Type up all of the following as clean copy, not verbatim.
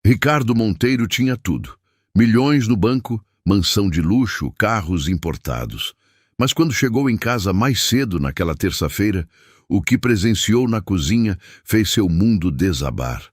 Ricardo Monteiro tinha tudo. Milhões no banco, mansão de luxo, carros importados. Mas quando chegou em casa mais cedo naquela terça-feira, o que presenciou na cozinha fez seu mundo desabar.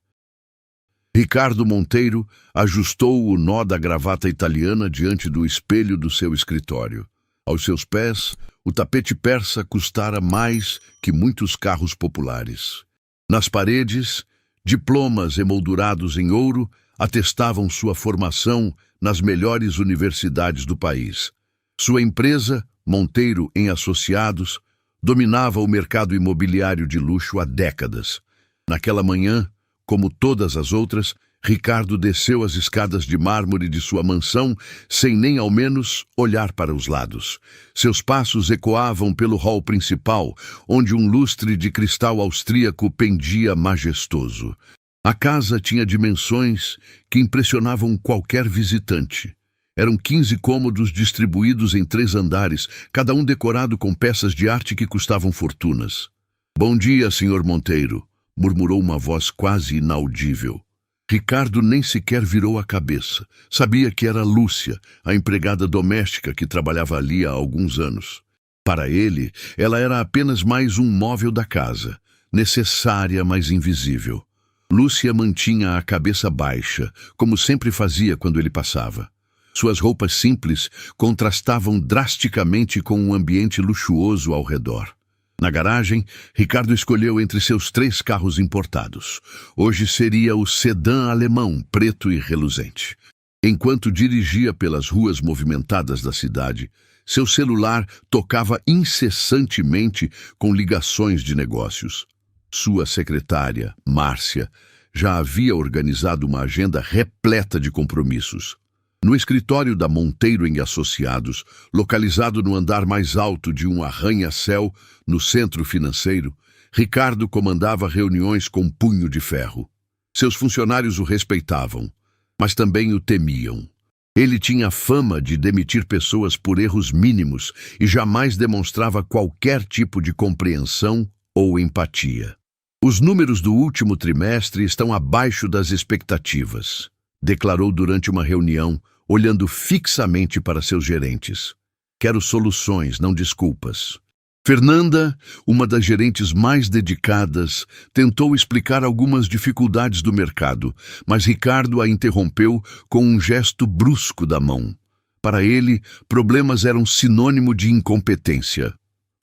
Ricardo Monteiro ajustou o nó da gravata italiana diante do espelho do seu escritório. Aos seus pés, o tapete persa custara mais que muitos carros populares. Nas paredes, diplomas emoldurados em ouro atestavam sua formação nas melhores universidades do país. Sua empresa, Monteiro em Associados, dominava o mercado imobiliário de luxo há décadas. Naquela manhã, como todas as outras, Ricardo desceu as escadas de mármore de sua mansão sem nem ao menos olhar para os lados. Seus passos ecoavam pelo hall principal, onde um lustre de cristal austríaco pendia majestoso. A casa tinha dimensões que impressionavam qualquer visitante. Eram 15 cômodos distribuídos em 3 andares, cada um decorado com peças de arte que custavam fortunas. "Bom dia, senhor Monteiro", murmurou uma voz quase inaudível. Ricardo nem sequer virou a cabeça. Sabia que era Lúcia, a empregada doméstica que trabalhava ali há alguns anos. Para ele, ela era apenas mais um móvel da casa, necessária, mas invisível. Lúcia mantinha a cabeça baixa, como sempre fazia quando ele passava. Suas roupas simples contrastavam drasticamente com um ambiente luxuoso ao redor. Na garagem, Ricardo escolheu entre seus 3 carros importados. Hoje seria o sedã alemão, preto e reluzente. Enquanto dirigia pelas ruas movimentadas da cidade, seu celular tocava incessantemente com ligações de negócios. Sua secretária, Márcia, já havia organizado uma agenda repleta de compromissos. No escritório da Monteiro em Associados, localizado no andar mais alto de um arranha-céu no centro financeiro, Ricardo comandava reuniões com punho de ferro. Seus funcionários o respeitavam, mas também o temiam. Ele tinha fama de demitir pessoas por erros mínimos e jamais demonstrava qualquer tipo de compreensão ou empatia. "Os números do último trimestre estão abaixo das expectativas", declarou durante uma reunião, olhando fixamente para seus gerentes. "Quero soluções, não desculpas." Fernanda, uma das gerentes mais dedicadas, tentou explicar algumas dificuldades do mercado, mas Ricardo a interrompeu com um gesto brusco da mão. Para ele, problemas eram sinônimo de incompetência.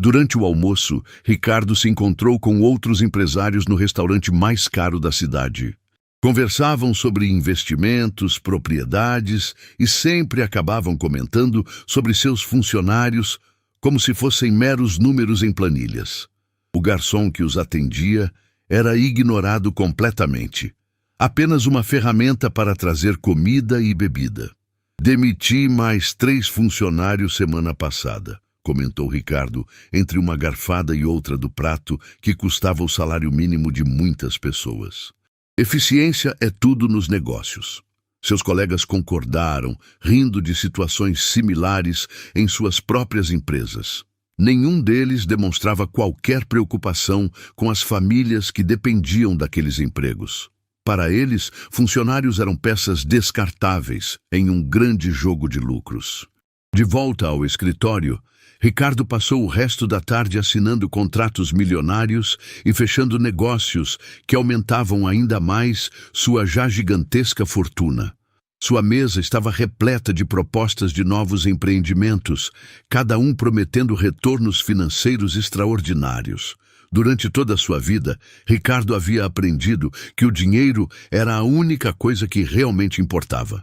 Durante o almoço, Ricardo se encontrou com outros empresários no restaurante mais caro da cidade. Conversavam sobre investimentos, propriedades e sempre acabavam comentando sobre seus funcionários como se fossem meros números em planilhas. O garçom que os atendia era ignorado completamente. Apenas uma ferramenta para trazer comida e bebida. "Demiti mais 3 funcionários semana passada", comentou Ricardo, entre uma garfada e outra do prato que custava o salário mínimo de muitas pessoas. Eficiência é tudo nos negócios. Seus colegas concordaram, rindo de situações similares em suas próprias empresas. Nenhum deles demonstrava qualquer preocupação com as famílias que dependiam daqueles empregos. Para eles, funcionários eram peças descartáveis em um grande jogo de lucros. De volta ao escritório, Ricardo passou o resto da tarde assinando contratos milionários e fechando negócios que aumentavam ainda mais sua já gigantesca fortuna. Sua mesa estava repleta de propostas de novos empreendimentos, cada um prometendo retornos financeiros extraordinários. Durante toda a sua vida, Ricardo havia aprendido que o dinheiro era a única coisa que realmente importava.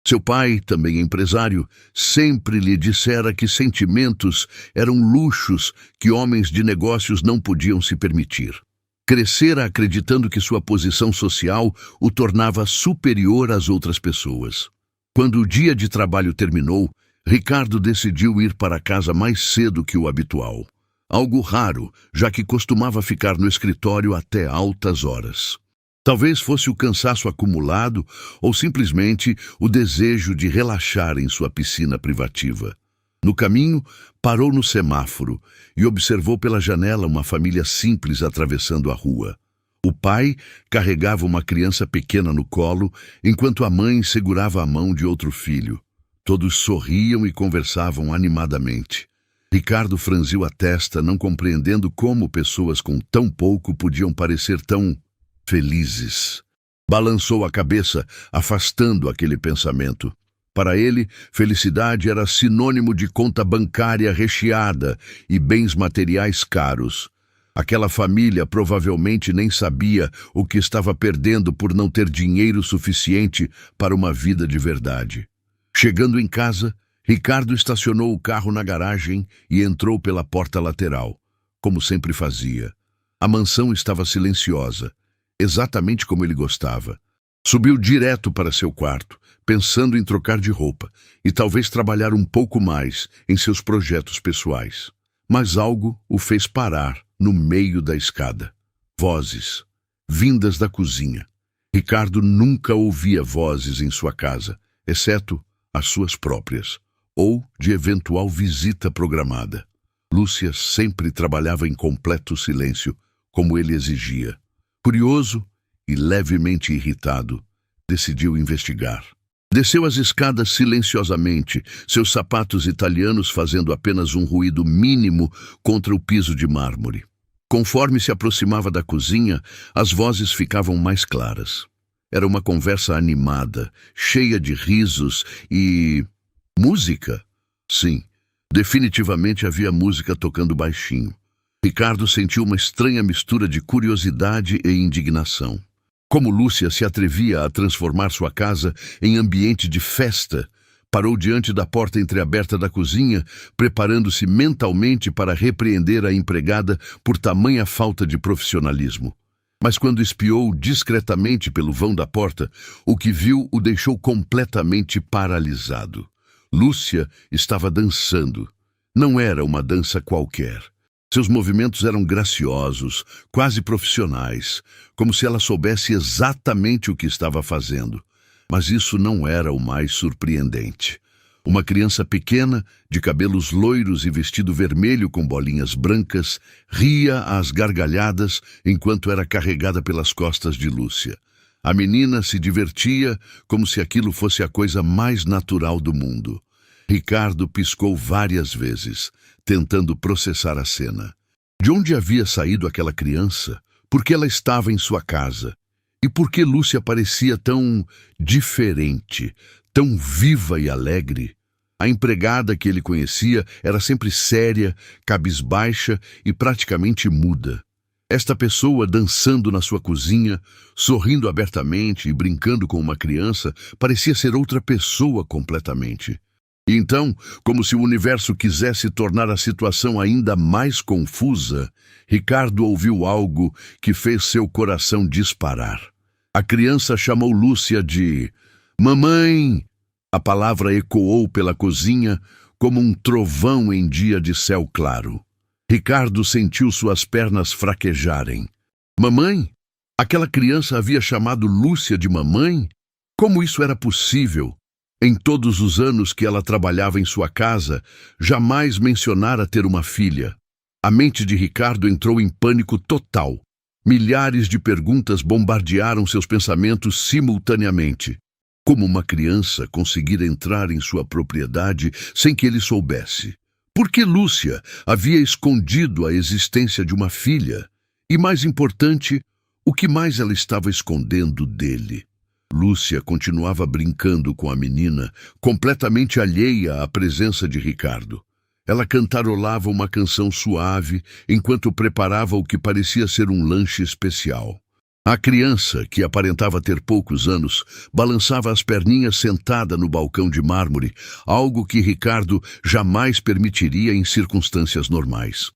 Seu pai, também empresário, sempre lhe dissera que sentimentos eram luxos que homens de negócios não podiam se permitir. Crescera acreditando que sua posição social o tornava superior às outras pessoas. Quando o dia de trabalho terminou, Ricardo decidiu ir para casa mais cedo que o habitual. Algo raro, já que costumava ficar no escritório até altas horas. Talvez fosse o cansaço acumulado ou simplesmente o desejo de relaxar em sua piscina privativa. No caminho, parou no semáforo e observou pela janela uma família simples atravessando a rua. O pai carregava uma criança pequena no colo, enquanto a mãe segurava a mão de outro filho. Todos sorriam e conversavam animadamente. Ricardo franziu a testa, não compreendendo como pessoas com tão pouco podiam parecer tão felizes. Balançou a cabeça, afastando aquele pensamento. Para ele, felicidade era sinônimo de conta bancária recheada e bens materiais caros. Aquela família provavelmente nem sabia o que estava perdendo por não ter dinheiro suficiente para uma vida de verdade. Chegando em casa, Ricardo estacionou o carro na garagem e entrou pela porta lateral, como sempre fazia. A mansão estava silenciosa, exatamente como ele gostava. Subiu direto para seu quarto, pensando em trocar de roupa e talvez trabalhar um pouco mais em seus projetos pessoais. Mas algo o fez parar no meio da escada. Vozes, vindas da cozinha. Ricardo nunca ouvia vozes em sua casa, exceto as suas próprias, ou de eventual visita programada. Lúcia sempre trabalhava em completo silêncio, como ele exigia. Curioso e levemente irritado, decidiu investigar. Desceu as escadas silenciosamente, seus sapatos italianos fazendo apenas um ruído mínimo contra o piso de mármore. Conforme se aproximava da cozinha, as vozes ficavam mais claras. Era uma conversa animada, cheia de risos e... música? Sim, definitivamente havia música tocando baixinho. Ricardo sentiu uma estranha mistura de curiosidade e indignação. Como Lúcia se atrevia a transformar sua casa em ambiente de festa, parou diante da porta entreaberta da cozinha, preparando-se mentalmente para repreender a empregada por tamanha falta de profissionalismo. Mas quando espiou discretamente pelo vão da porta, o que viu o deixou completamente paralisado. Lúcia estava dançando. Não era uma dança qualquer. Seus movimentos eram graciosos, quase profissionais, como se ela soubesse exatamente o que estava fazendo. Mas isso não era o mais surpreendente. Uma criança pequena, de cabelos loiros e vestido vermelho com bolinhas brancas, ria às gargalhadas enquanto era carregada pelas costas de Lúcia. A menina se divertia como se aquilo fosse a coisa mais natural do mundo. Ricardo piscou várias vezes, tentando processar a cena. De onde havia saído aquela criança? Por que ela estava em sua casa? E por que Lúcia parecia tão diferente, tão viva e alegre? A empregada que ele conhecia era sempre séria, cabisbaixa e praticamente muda. Esta pessoa dançando na sua cozinha, sorrindo abertamente e brincando com uma criança, parecia ser outra pessoa completamente. E então, como se o universo quisesse tornar a situação ainda mais confusa, Ricardo ouviu algo que fez seu coração disparar. A criança chamou Lúcia de "Mamãe!". A palavra ecoou pela cozinha como um trovão em dia de céu claro. Ricardo sentiu suas pernas fraquejarem. Mamãe? Aquela criança havia chamado Lúcia de mamãe? Como isso era possível? Em todos os anos que ela trabalhava em sua casa, jamais mencionara ter uma filha. A mente de Ricardo entrou em pânico total. Milhares de perguntas bombardearam seus pensamentos simultaneamente. Como uma criança conseguira entrar em sua propriedade sem que ele soubesse? Por que Lúcia havia escondido a existência de uma filha? E mais importante, o que mais ela estava escondendo dele? Lúcia continuava brincando com a menina, completamente alheia à presença de Ricardo. Ela cantarolava uma canção suave enquanto preparava o que parecia ser um lanche especial. A criança, que aparentava ter poucos anos, balançava as perninhas sentada no balcão de mármore, algo que Ricardo jamais permitiria em circunstâncias normais.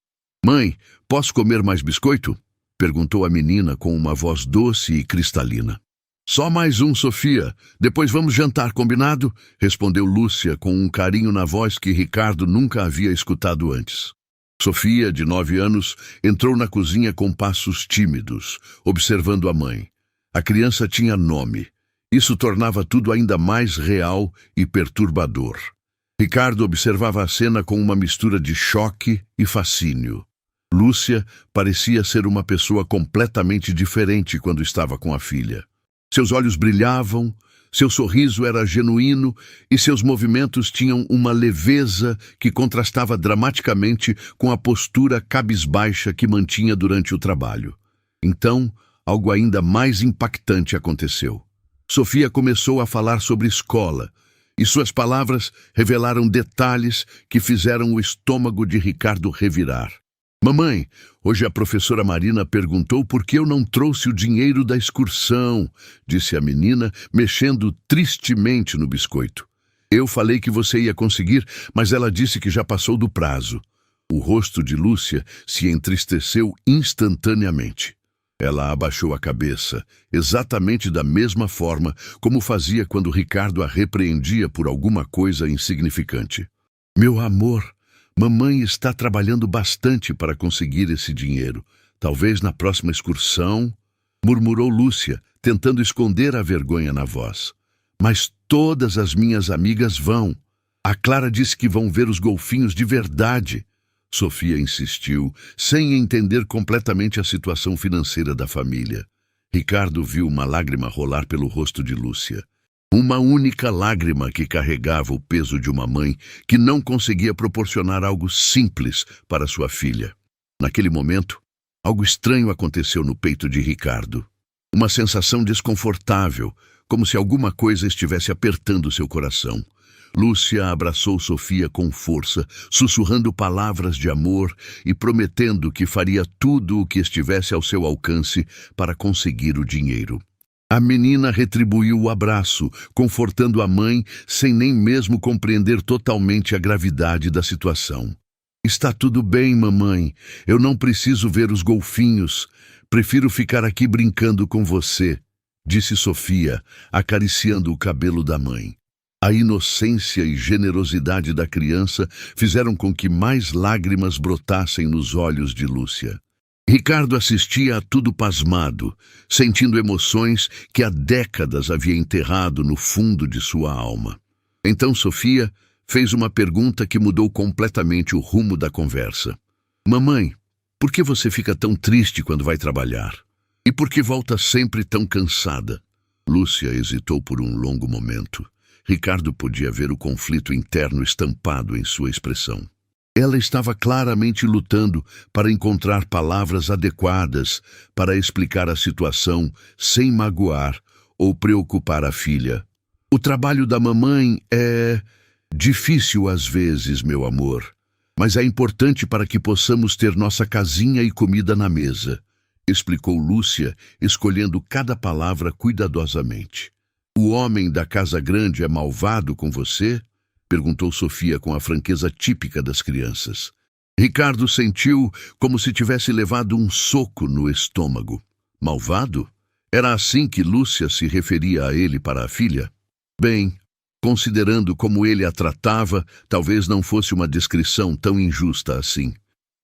"Mãe, posso comer mais biscoito?", perguntou a menina com uma voz doce e cristalina. "Só mais um, Sofia. Depois vamos jantar, combinado?", respondeu Lúcia com um carinho na voz que Ricardo nunca havia escutado antes. Sofia, de 9 anos, entrou na cozinha com passos tímidos, observando a mãe. A criança tinha nome. Isso tornava tudo ainda mais real e perturbador. Ricardo observava a cena com uma mistura de choque e fascínio. Lúcia parecia ser uma pessoa completamente diferente quando estava com a filha. Seus olhos brilhavam, seu sorriso era genuíno e seus movimentos tinham uma leveza que contrastava dramaticamente com a postura cabisbaixa que mantinha durante o trabalho. Então, algo ainda mais impactante aconteceu. Sofia começou a falar sobre escola, e suas palavras revelaram detalhes que fizeram o estômago de Ricardo revirar. Mamãe, hoje a professora Marina perguntou por que eu não trouxe o dinheiro da excursão, disse a menina, mexendo tristemente no biscoito. Eu falei que você ia conseguir, mas ela disse que já passou do prazo. O rosto de Lúcia se entristeceu instantaneamente. Ela abaixou a cabeça, exatamente da mesma forma como fazia quando Ricardo a repreendia por alguma coisa insignificante. Meu amor, mamãe está trabalhando bastante para conseguir esse dinheiro. Talvez na próxima excursão, murmurou Lúcia, tentando esconder a vergonha na voz. Mas todas as minhas amigas vão. A Clara disse que vão ver os golfinhos de verdade. Sofia insistiu, sem entender completamente a situação financeira da família. Ricardo viu uma lágrima rolar pelo rosto de Lúcia. Uma única lágrima que carregava o peso de uma mãe que não conseguia proporcionar algo simples para sua filha. Naquele momento, algo estranho aconteceu no peito de Ricardo. Uma sensação desconfortável, como se alguma coisa estivesse apertando seu coração. Lúcia abraçou Sofia com força, sussurrando palavras de amor e prometendo que faria tudo o que estivesse ao seu alcance para conseguir o dinheiro. A menina retribuiu o abraço, confortando a mãe sem nem mesmo compreender totalmente a gravidade da situação. Está tudo bem, mamãe. Eu não preciso ver os golfinhos. Prefiro ficar aqui brincando com você, disse Sofia, acariciando o cabelo da mãe. A inocência e generosidade da criança fizeram com que mais lágrimas brotassem nos olhos de Lúcia. Ricardo assistia a tudo pasmado, sentindo emoções que há décadas havia enterrado no fundo de sua alma. Então Sofia fez uma pergunta que mudou completamente o rumo da conversa. Mamãe, por que você fica tão triste quando vai trabalhar? E por que volta sempre tão cansada? Lúcia hesitou por um longo momento. Ricardo podia ver o conflito interno estampado em sua expressão. Ela estava claramente lutando para encontrar palavras adequadas para explicar a situação sem magoar ou preocupar a filha. O trabalho da mamãe é difícil às vezes, meu amor, mas é importante para que possamos ter nossa casinha e comida na mesa, explicou Lúcia, escolhendo cada palavra cuidadosamente. O homem da casa grande é malvado com você? Perguntou Sofia com a franqueza típica das crianças. Ricardo sentiu como se tivesse levado um soco no estômago. Malvado? Era assim que Lúcia se referia a ele para a filha? Bem, considerando como ele a tratava, talvez não fosse uma descrição tão injusta assim.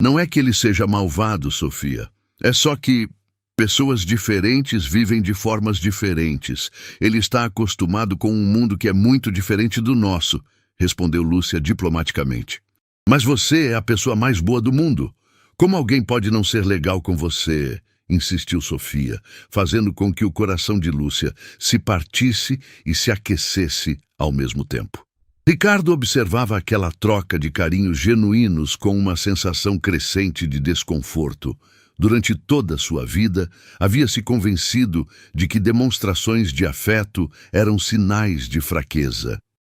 Não é que ele seja malvado, Sofia. É só que pessoas diferentes vivem de formas diferentes. Ele está acostumado com um mundo que é muito diferente do nosso, respondeu Lúcia diplomaticamente. Mas você é a pessoa mais boa do mundo. Como alguém pode não ser legal com você? Insistiu Sofia, fazendo com que o coração de Lúcia se partisse e se aquecesse ao mesmo tempo. Ricardo observava aquela troca de carinhos genuínos com uma sensação crescente de desconforto. Durante toda a sua vida, havia se convencido de que demonstrações de afeto eram sinais de fraqueza.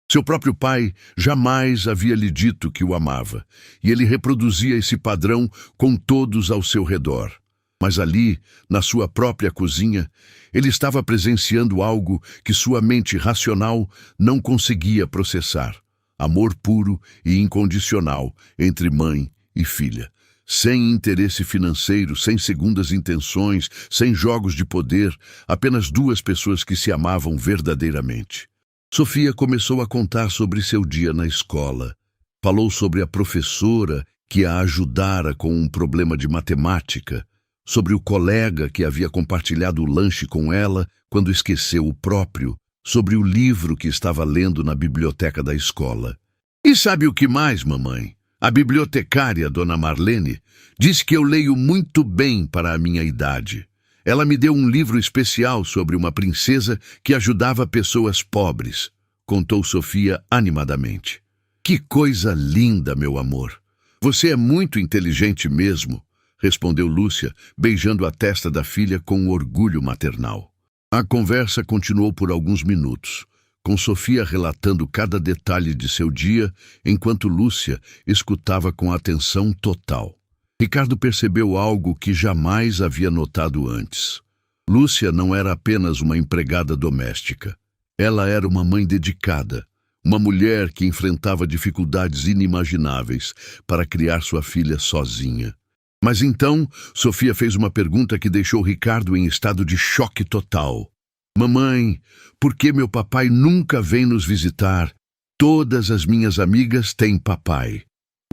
Seu próprio pai jamais havia lhe dito que o amava, e ele reproduzia esse padrão com todos ao seu redor. Mas ali, na sua própria cozinha, ele estava presenciando algo que sua mente racional não conseguia processar. Amor puro e incondicional entre mãe e filha. Sem interesse financeiro, sem segundas intenções, sem jogos de poder, apenas duas pessoas que se amavam verdadeiramente. Sofia começou a contar sobre seu dia na escola. Falou sobre a professora que a ajudara com um problema de matemática, sobre o colega que havia compartilhado o lanche com ela quando esqueceu o próprio, sobre o livro que estava lendo na biblioteca da escola. E sabe o que mais, mamãe? A bibliotecária, Dona Marlene, disse que eu leio muito bem para a minha idade. Ela me deu um livro especial sobre uma princesa que ajudava pessoas pobres, contou Sofia animadamente. Que coisa linda, meu amor! Você é muito inteligente mesmo, respondeu Lúcia, beijando a testa da filha com orgulho maternal. A conversa continuou por alguns minutos, com Sofia relatando cada detalhe de seu dia, enquanto Lúcia escutava com atenção total. Ricardo percebeu algo que jamais havia notado antes. Lúcia não era apenas uma empregada doméstica. Ela era uma mãe dedicada, uma mulher que enfrentava dificuldades inimagináveis para criar sua filha sozinha. Mas então, Sofia fez uma pergunta que deixou Ricardo em estado de choque total. Mamãe, por que meu papai nunca vem nos visitar? Todas as minhas amigas têm papai.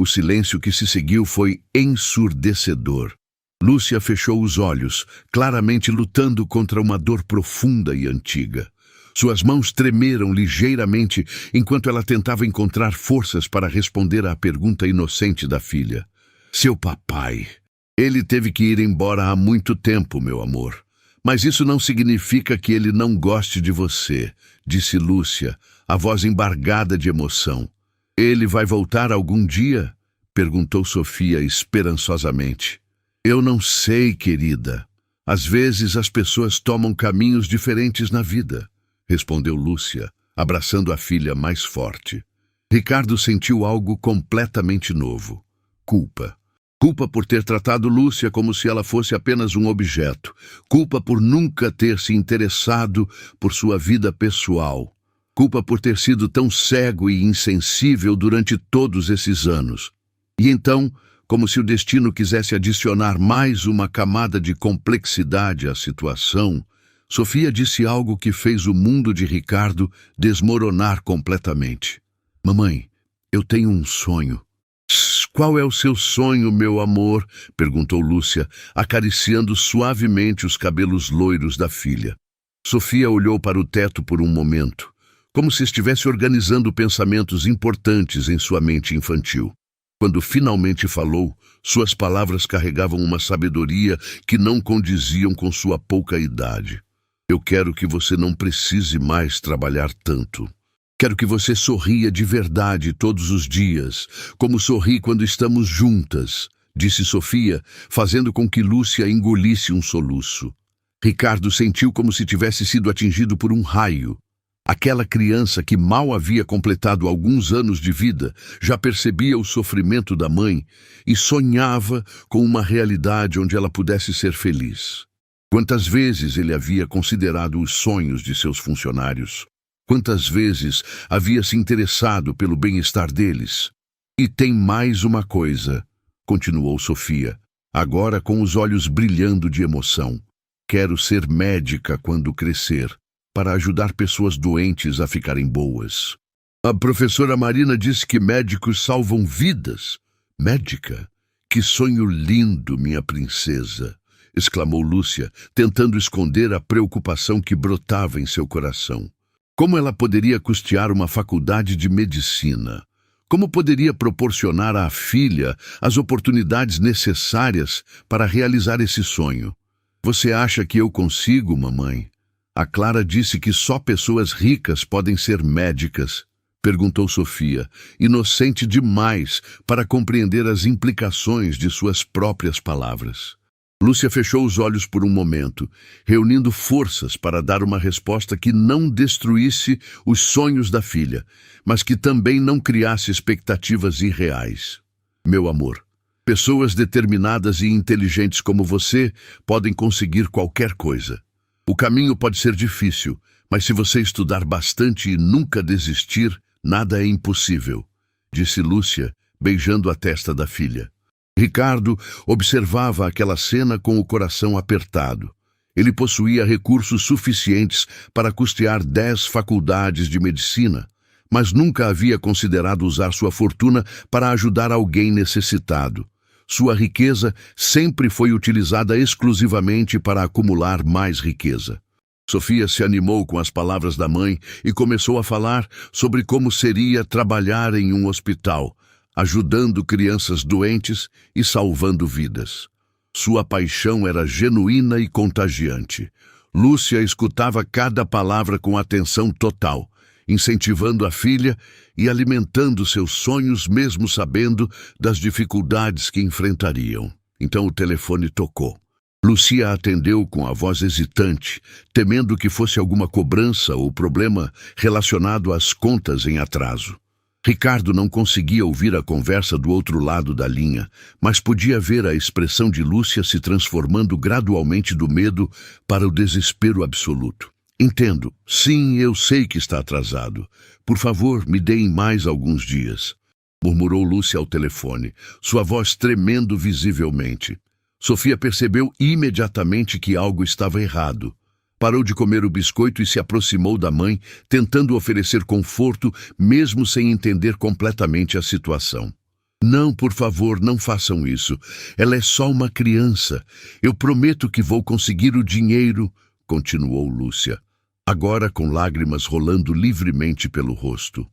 O silêncio que se seguiu foi ensurdecedor. Lúcia fechou os olhos, claramente lutando contra uma dor profunda e antiga. Suas mãos tremeram ligeiramente enquanto ela tentava encontrar forças para responder à pergunta inocente da filha. Seu papai. Ele teve que ir embora há muito tempo, meu amor. Mas isso não significa que ele não goste de você, disse Lúcia, a voz embargada de emoção. Ele vai voltar algum dia? Perguntou Sofia esperançosamente. Eu não sei, querida. Às vezes as pessoas tomam caminhos diferentes na vida, respondeu Lúcia, abraçando a filha mais forte. Ricardo sentiu algo completamente novo. Culpa. Culpa por ter tratado Lúcia como se ela fosse apenas um objeto. Culpa por nunca ter se interessado por sua vida pessoal. Culpa por ter sido tão cego e insensível durante todos esses anos. E então, como se o destino quisesse adicionar mais uma camada de complexidade à situação, Sofia disse algo que fez o mundo de Ricardo desmoronar completamente. Mamãe, eu tenho um sonho. Qual é o seu sonho, meu amor? Perguntou Lúcia, acariciando suavemente os cabelos loiros da filha. Sofia olhou para o teto por um momento, como se estivesse organizando pensamentos importantes em sua mente infantil. Quando finalmente falou, suas palavras carregavam uma sabedoria que não condiziam com sua pouca idade. Eu quero que você não precise mais trabalhar tanto. Quero que você sorria de verdade todos os dias, como sorri quando estamos juntas, disse Sofia, fazendo com que Lúcia engolisse um soluço. Ricardo sentiu como se tivesse sido atingido por um raio. Aquela criança que mal havia completado alguns anos de vida já percebia o sofrimento da mãe e sonhava com uma realidade onde ela pudesse ser feliz. Quantas vezes ele havia considerado os sonhos de seus funcionários? Quantas vezes havia se interessado pelo bem-estar deles? E tem mais uma coisa, continuou Sofia, agora com os olhos brilhando de emoção. Quero ser médica quando crescer, para ajudar pessoas doentes a ficarem boas. A professora Marina disse que médicos salvam vidas. Médica? Que sonho lindo, minha princesa! Exclamou Lúcia, tentando esconder a preocupação que brotava em seu coração. Como ela poderia custear uma faculdade de medicina? Como poderia proporcionar à filha as oportunidades necessárias para realizar esse sonho? Você acha que eu consigo, mamãe? A Clara disse que só pessoas ricas podem ser médicas, perguntou Sofia, inocente demais para compreender as implicações de suas próprias palavras. Lúcia fechou os olhos por um momento, reunindo forças para dar uma resposta que não destruísse os sonhos da filha, mas que também não criasse expectativas irreais. Meu amor, pessoas determinadas e inteligentes como você podem conseguir qualquer coisa. O caminho pode ser difícil, mas se você estudar bastante e nunca desistir, nada é impossível, disse Lúcia, beijando a testa da filha. Ricardo observava aquela cena com o coração apertado. Ele possuía recursos suficientes para custear 10 faculdades de medicina, mas nunca havia considerado usar sua fortuna para ajudar alguém necessitado. Sua riqueza sempre foi utilizada exclusivamente para acumular mais riqueza. Sofia se animou com as palavras da mãe e começou a falar sobre como seria trabalhar em um hospital, ajudando crianças doentes e salvando vidas. Sua paixão era genuína e contagiante. Lúcia escutava cada palavra com atenção total, incentivando a filha e alimentando seus sonhos, mesmo sabendo das dificuldades que enfrentariam. Então o telefone tocou. Lúcia atendeu com a voz hesitante, temendo que fosse alguma cobrança ou problema relacionado às contas em atraso. Ricardo não conseguia ouvir a conversa do outro lado da linha, mas podia ver a expressão de Lúcia se transformando gradualmente do medo para o desespero absoluto. Entendo. Sim, eu sei que está atrasado. Por favor, me deem mais alguns dias, murmurou Lúcia ao telefone, sua voz tremendo visivelmente. Sofia percebeu imediatamente que algo estava errado. Parou de comer o biscoito e se aproximou da mãe, tentando oferecer conforto, mesmo sem entender completamente a situação. Não, por favor, não façam isso. Ela é só uma criança. Eu prometo que vou conseguir o dinheiro, continuou Lúcia, agora com lágrimas rolando livremente pelo rosto.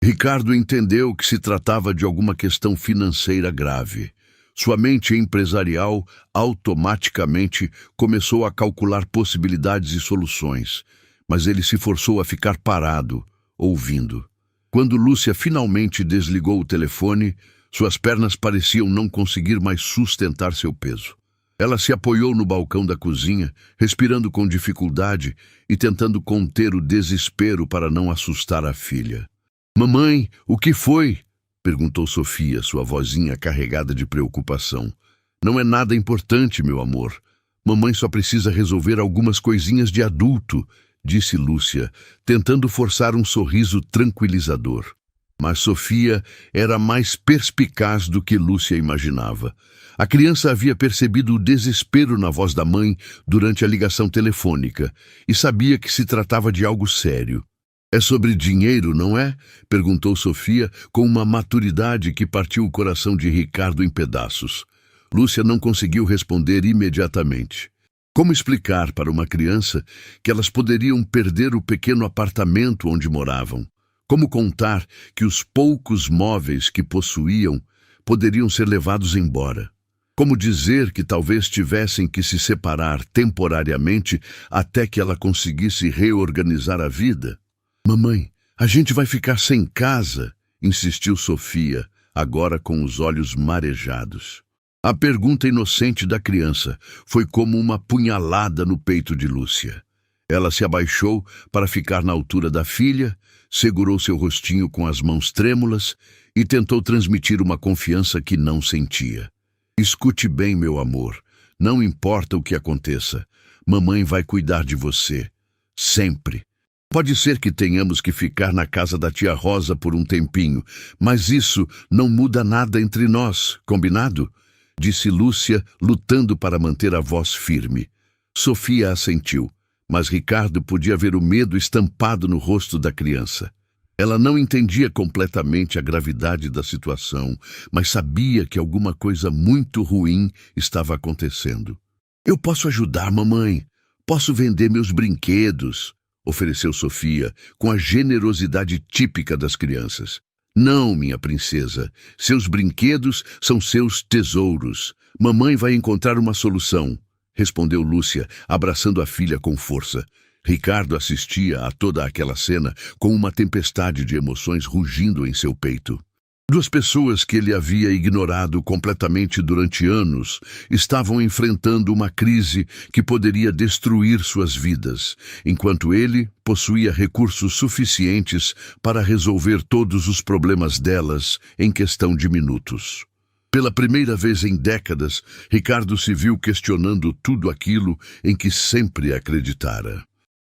Ricardo entendeu que se tratava de alguma questão financeira grave. Sua mente empresarial automaticamente começou a calcular possibilidades e soluções, mas ele se forçou a ficar parado, ouvindo. Quando Lúcia finalmente desligou o telefone, suas pernas pareciam não conseguir mais sustentar seu peso. Ela se apoiou no balcão da cozinha, respirando com dificuldade e tentando conter o desespero para não assustar a filha. "Mamãe, o que foi?" perguntou Sofia, sua vozinha carregada de preocupação. "Não é nada importante, meu amor. Mamãe só precisa resolver algumas coisinhas de adulto", disse Lúcia, tentando forçar um sorriso tranquilizador. Mas Sofia era mais perspicaz do que Lúcia imaginava. A criança havia percebido o desespero na voz da mãe durante a ligação telefônica e sabia que se tratava de algo sério. "É sobre dinheiro, não é?" perguntou Sofia com uma maturidade que partiu o coração de Ricardo em pedaços. Lúcia não conseguiu responder imediatamente. Como explicar para uma criança que elas poderiam perder o pequeno apartamento onde moravam? Como contar que os poucos móveis que possuíam poderiam ser levados embora? Como dizer que talvez tivessem que se separar temporariamente até que ela conseguisse reorganizar a vida? "Mamãe, a gente vai ficar sem casa", insistiu Sofia, agora com os olhos marejados. A pergunta inocente da criança foi como uma punhalada no peito de Lúcia. Ela se abaixou para ficar na altura da filha, segurou seu rostinho com as mãos trêmulas e tentou transmitir uma confiança que não sentia. "Escute bem, meu amor. Não importa o que aconteça. Mamãe vai cuidar de você. Sempre. Pode ser que tenhamos que ficar na casa da tia Rosa por um tempinho, mas isso não muda nada entre nós, combinado?" disse Lúcia, lutando para manter a voz firme. Sofia assentiu, mas Ricardo podia ver o medo estampado no rosto da criança. Ela não entendia completamente a gravidade da situação, mas sabia que alguma coisa muito ruim estava acontecendo. "Eu posso ajudar, mamãe. Posso vender meus brinquedos", ofereceu Sofia, com a generosidade típica das crianças. "Não, minha princesa. Seus brinquedos são seus tesouros. Mamãe vai encontrar uma solução", respondeu Lúcia, abraçando a filha com força. Ricardo assistia a toda aquela cena com uma tempestade de emoções rugindo em seu peito. Duas pessoas que ele havia ignorado completamente durante anos estavam enfrentando uma crise que poderia destruir suas vidas, enquanto ele possuía recursos suficientes para resolver todos os problemas delas em questão de minutos. Pela primeira vez em décadas, Ricardo se viu questionando tudo aquilo em que sempre acreditara.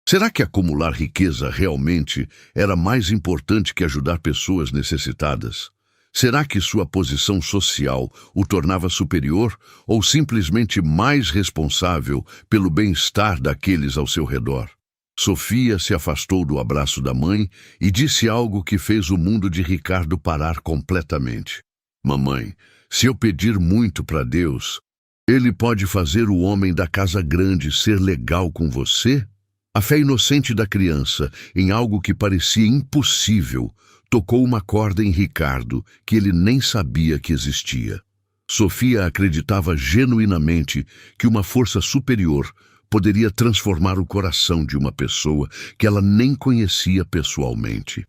Será que acumular riqueza realmente era mais importante que ajudar pessoas necessitadas? Será que sua posição social o tornava superior ou simplesmente mais responsável pelo bem-estar daqueles ao seu redor? Sofia se afastou do abraço da mãe e disse algo que fez o mundo de Ricardo parar completamente. "Mamãe, se eu pedir muito para Deus, Ele pode fazer o homem da casa grande ser legal com você?" A fé inocente da criança em algo que parecia impossível tocou uma corda em Ricardo que ele nem sabia que existia. Sofia acreditava genuinamente que uma força superior poderia transformar o coração de uma pessoa que ela nem conhecia pessoalmente.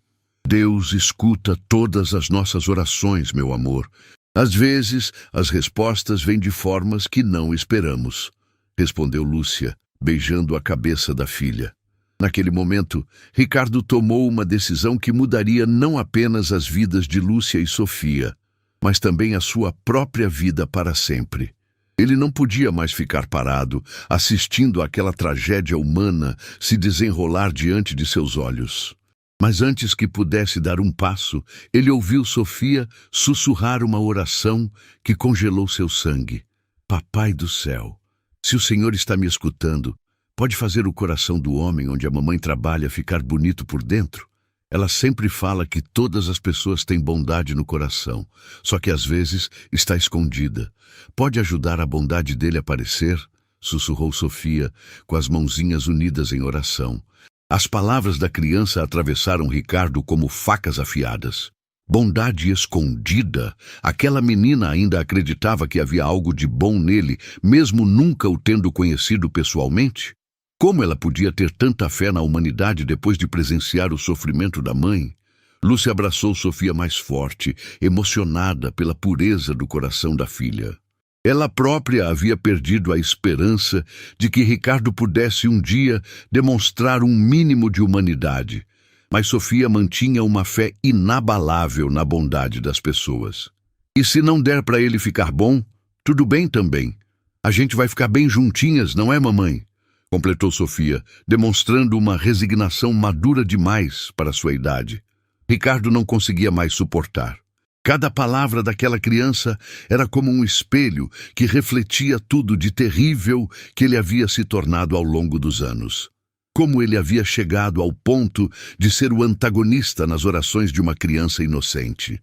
Deus escuta todas as nossas orações, meu amor. Às vezes, as respostas vêm de formas que não esperamos, respondeu Lúcia, beijando a cabeça da filha. Naquele momento, Ricardo tomou uma decisão que mudaria não apenas as vidas de Lúcia e Sofia, mas também a sua própria vida para sempre. Ele não podia mais ficar parado, assistindo àquela tragédia humana se desenrolar diante de seus olhos. Mas antes que pudesse dar um passo, ele ouviu Sofia sussurrar uma oração que congelou seu sangue. Papai do céu, se o Senhor está me escutando, pode fazer o coração do homem onde a mamãe trabalha ficar bonito por dentro? Ela sempre fala que todas as pessoas têm bondade no coração, só que às vezes está escondida. Pode ajudar a bondade dele a aparecer? Sussurrou Sofia, com as mãozinhas unidas em oração. As palavras da criança atravessaram Ricardo como facas afiadas. Bondade escondida? Aquela menina ainda acreditava que havia algo de bom nele, mesmo nunca o tendo conhecido pessoalmente? Como ela podia ter tanta fé na humanidade depois de presenciar o sofrimento da mãe? Lúcia abraçou Sofia mais forte, emocionada pela pureza do coração da filha. Ela própria havia perdido a esperança de que Ricardo pudesse um dia demonstrar um mínimo de humanidade, mas Sofia mantinha uma fé inabalável na bondade das pessoas. E se não der para ele ficar bom, tudo bem também. A gente vai ficar bem juntinhas, não é, mamãe? Completou Sofia, demonstrando uma resignação madura demais para sua idade. Ricardo não conseguia mais suportar. Cada palavra daquela criança era como um espelho que refletia tudo de terrível que ele havia se tornado ao longo dos anos. Como ele havia chegado ao ponto de ser o antagonista nas orações de uma criança inocente.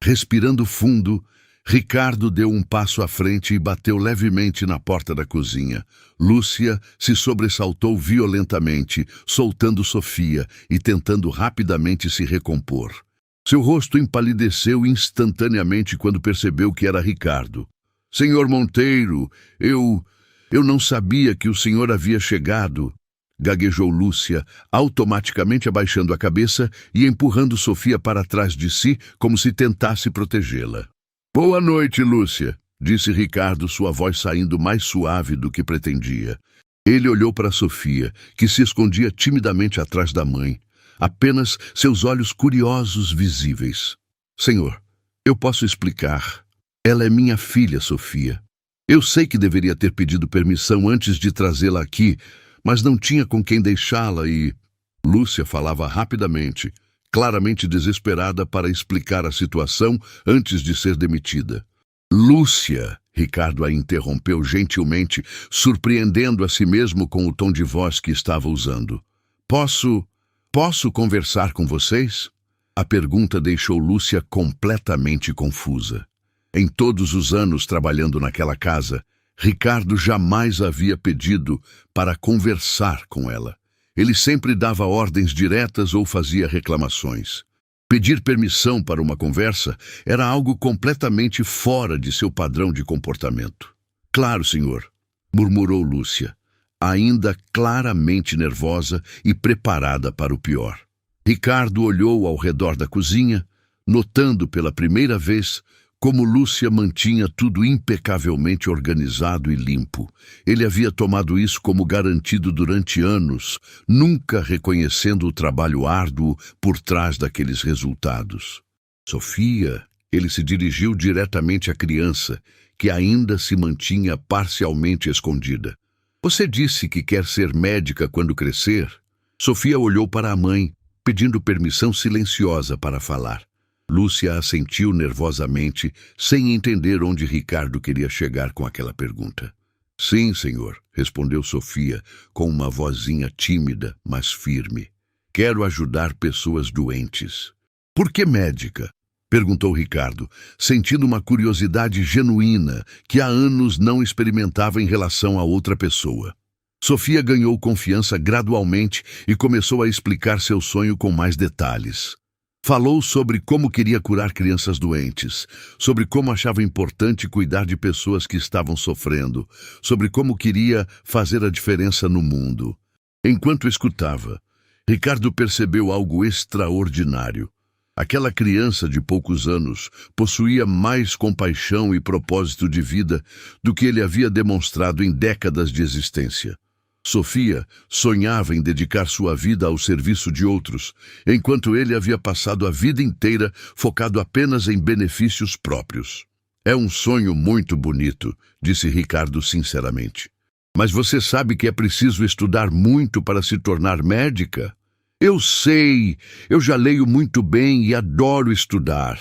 Respirando fundo, Ricardo deu um passo à frente e bateu levemente na porta da cozinha. Lúcia se sobressaltou violentamente, soltando Sofia e tentando rapidamente se recompor. Seu rosto empalideceu instantaneamente quando percebeu que era Ricardo. Senhor Monteiro, eu não sabia que o senhor havia chegado, gaguejou Lúcia, automaticamente abaixando a cabeça e empurrando Sofia para trás de si como se tentasse protegê-la. Boa noite, Lúcia, disse Ricardo, sua voz saindo mais suave do que pretendia. Ele olhou para Sofia, que se escondia timidamente atrás da mãe, apenas seus olhos curiosos visíveis. Senhor, eu posso explicar. Ela é minha filha, Sofia. Eu sei que deveria ter pedido permissão antes de trazê-la aqui, mas não tinha com quem deixá-la e... Lúcia falava rapidamente, claramente desesperada para explicar a situação antes de ser demitida. Lúcia, Ricardo a interrompeu gentilmente, surpreendendo a si mesmo com o tom de voz que estava usando. Posso conversar com vocês? A pergunta deixou Lúcia completamente confusa. Em todos os anos trabalhando naquela casa, Ricardo jamais havia pedido para conversar com ela. Ele sempre dava ordens diretas ou fazia reclamações. Pedir permissão para uma conversa era algo completamente fora de seu padrão de comportamento. Claro, senhor, murmurou Lúcia, ainda claramente nervosa e preparada para o pior. Ricardo olhou ao redor da cozinha, notando pela primeira vez como Lúcia mantinha tudo impecavelmente organizado e limpo. Ele havia tomado isso como garantido durante anos, nunca reconhecendo o trabalho árduo por trás daqueles resultados. Sofia, ele se dirigiu diretamente à criança, que ainda se mantinha parcialmente escondida. Você disse que quer ser médica quando crescer? Sofia olhou para a mãe, pedindo permissão silenciosa para falar. Lúcia assentiu nervosamente, sem entender onde Ricardo queria chegar com aquela pergunta. Sim, senhor, respondeu Sofia, com uma vozinha tímida, mas firme. Quero ajudar pessoas doentes. Por que médica? Perguntou Ricardo, sentindo uma curiosidade genuína que há anos não experimentava em relação a outra pessoa. Sofia ganhou confiança gradualmente e começou a explicar seu sonho com mais detalhes. Falou sobre como queria curar crianças doentes, sobre como achava importante cuidar de pessoas que estavam sofrendo, sobre como queria fazer a diferença no mundo. Enquanto escutava, Ricardo percebeu algo extraordinário. Aquela criança de poucos anos possuía mais compaixão e propósito de vida do que ele havia demonstrado em décadas de existência. Sofia sonhava em dedicar sua vida ao serviço de outros, enquanto ele havia passado a vida inteira focado apenas em benefícios próprios. É um sonho muito bonito, disse Ricardo sinceramente. Mas você sabe que é preciso estudar muito para se tornar médica? Eu sei, eu já leio muito bem e adoro estudar.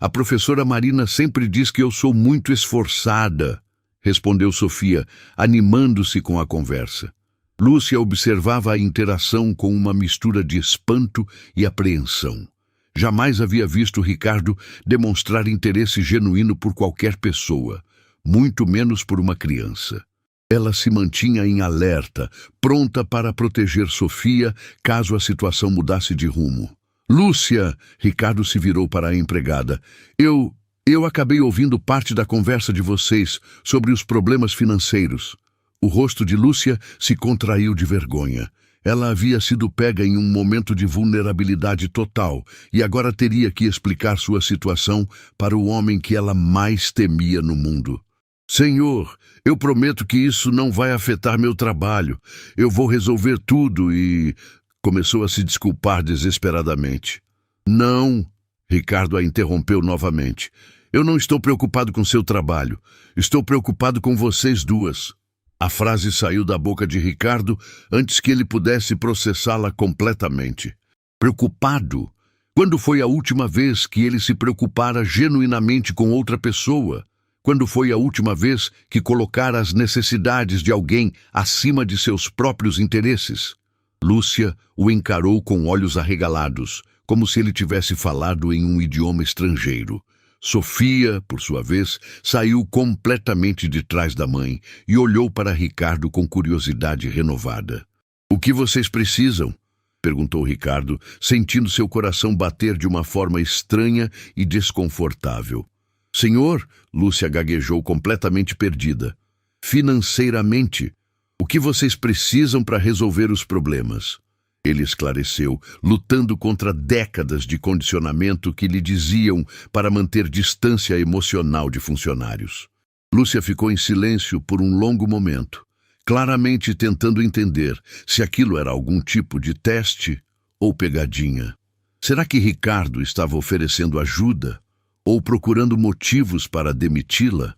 A professora Marina sempre diz que eu sou muito esforçada, respondeu Sofia, animando-se com a conversa. Lúcia observava a interação com uma mistura de espanto e apreensão. Jamais havia visto Ricardo demonstrar interesse genuíno por qualquer pessoa, muito menos por uma criança. Ela se mantinha em alerta, pronta para proteger Sofia caso a situação mudasse de rumo. Lúcia, Ricardo se virou para a empregada. Eu acabei ouvindo parte da conversa de vocês sobre os problemas financeiros. O rosto de Lúcia se contraiu de vergonha. Ela havia sido pega em um momento de vulnerabilidade total e agora teria que explicar sua situação para o homem que ela mais temia no mundo. Senhor, eu prometo que isso não vai afetar meu trabalho. Eu vou resolver tudo e... Começou a se desculpar desesperadamente. Não, Ricardo a interrompeu novamente. Eu não estou preocupado com seu trabalho. Estou preocupado com vocês duas. A frase saiu da boca de Ricardo antes que ele pudesse processá-la completamente. Preocupado? Quando foi a última vez que ele se preocupara genuinamente com outra pessoa? Quando foi a última vez que colocara as necessidades de alguém acima de seus próprios interesses? Lúcia o encarou com olhos arregalados, como se ele tivesse falado em um idioma estrangeiro. Sofia, por sua vez, saiu completamente de trás da mãe e olhou para Ricardo com curiosidade renovada. "O que vocês precisam?" perguntou Ricardo, sentindo seu coração bater de uma forma estranha e desconfortável. "Senhor", Lúcia gaguejou completamente perdida. "Financeiramente, o que vocês precisam para resolver os problemas?" Ele esclareceu, lutando contra décadas de condicionamento que lhe diziam para manter distância emocional de funcionários. Lúcia ficou em silêncio por um longo momento, claramente tentando entender se aquilo era algum tipo de teste ou pegadinha. Será que Ricardo estava oferecendo ajuda ou procurando motivos para demiti-la?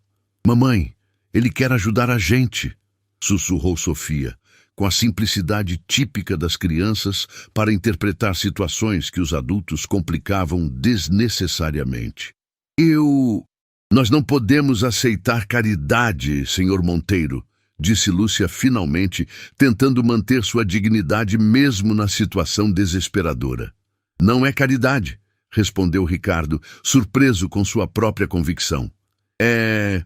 "Mamãe, ele quer ajudar a gente", sussurrou Sofia, com a simplicidade típica das crianças para interpretar situações que os adultos complicavam desnecessariamente. Nós não podemos aceitar caridade, Sr. Monteiro", disse Lúcia finalmente, tentando manter sua dignidade mesmo na situação desesperadora. "Não é caridade", respondeu Ricardo, surpreso com sua própria convicção. "É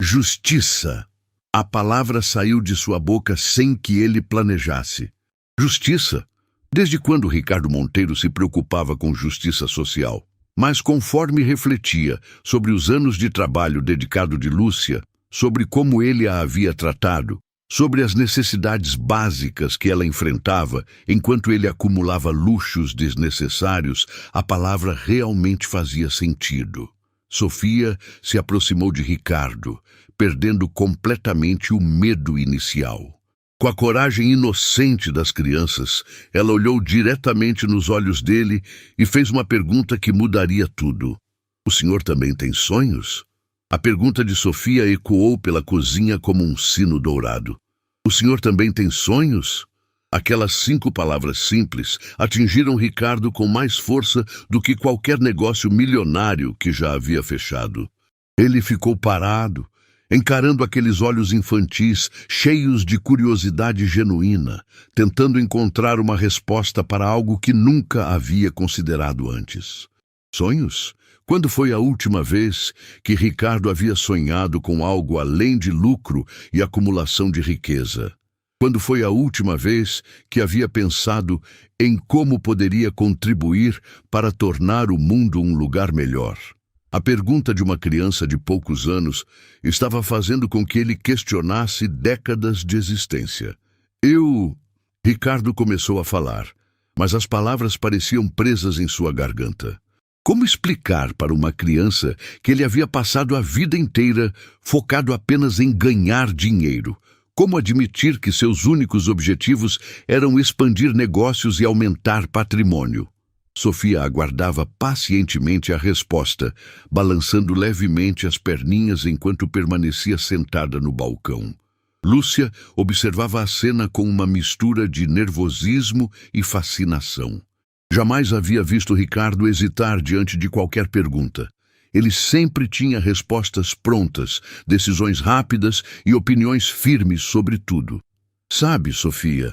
justiça." A palavra saiu de sua boca sem que ele planejasse. Justiça? Desde quando Ricardo Monteiro se preocupava com justiça social? Mas conforme refletia sobre os anos de trabalho dedicado de Lúcia, sobre como ele a havia tratado, sobre as necessidades básicas que ela enfrentava enquanto ele acumulava luxos desnecessários, a palavra realmente fazia sentido. Sofia se aproximou de Ricardo, perdendo completamente o medo inicial. Com a coragem inocente das crianças, ela olhou diretamente nos olhos dele e fez uma pergunta que mudaria tudo. "O senhor também tem sonhos?" A pergunta de Sofia ecoou pela cozinha como um sino dourado. "O senhor também tem sonhos?" Aquelas 5 palavras simples atingiram Ricardo com mais força do que qualquer negócio milionário que já havia fechado. Ele ficou parado, encarando aqueles olhos infantis cheios de curiosidade genuína, tentando encontrar uma resposta para algo que nunca havia considerado antes. Sonhos? Quando foi a última vez que Ricardo havia sonhado com algo além de lucro e acumulação de riqueza? Quando foi a última vez que havia pensado em como poderia contribuir para tornar o mundo um lugar melhor? A pergunta de uma criança de poucos anos estava fazendo com que ele questionasse décadas de existência. Ricardo começou a falar, mas as palavras pareciam presas em sua garganta. Como explicar para uma criança que ele havia passado a vida inteira focado apenas em ganhar dinheiro? Como admitir que seus únicos objetivos eram expandir negócios e aumentar patrimônio? Sofia aguardava pacientemente a resposta, balançando levemente as perninhas enquanto permanecia sentada no balcão. Lúcia observava a cena com uma mistura de nervosismo e fascinação. Jamais havia visto Ricardo hesitar diante de qualquer pergunta. Ele sempre tinha respostas prontas, decisões rápidas e opiniões firmes sobre tudo. Sabe, Sofia,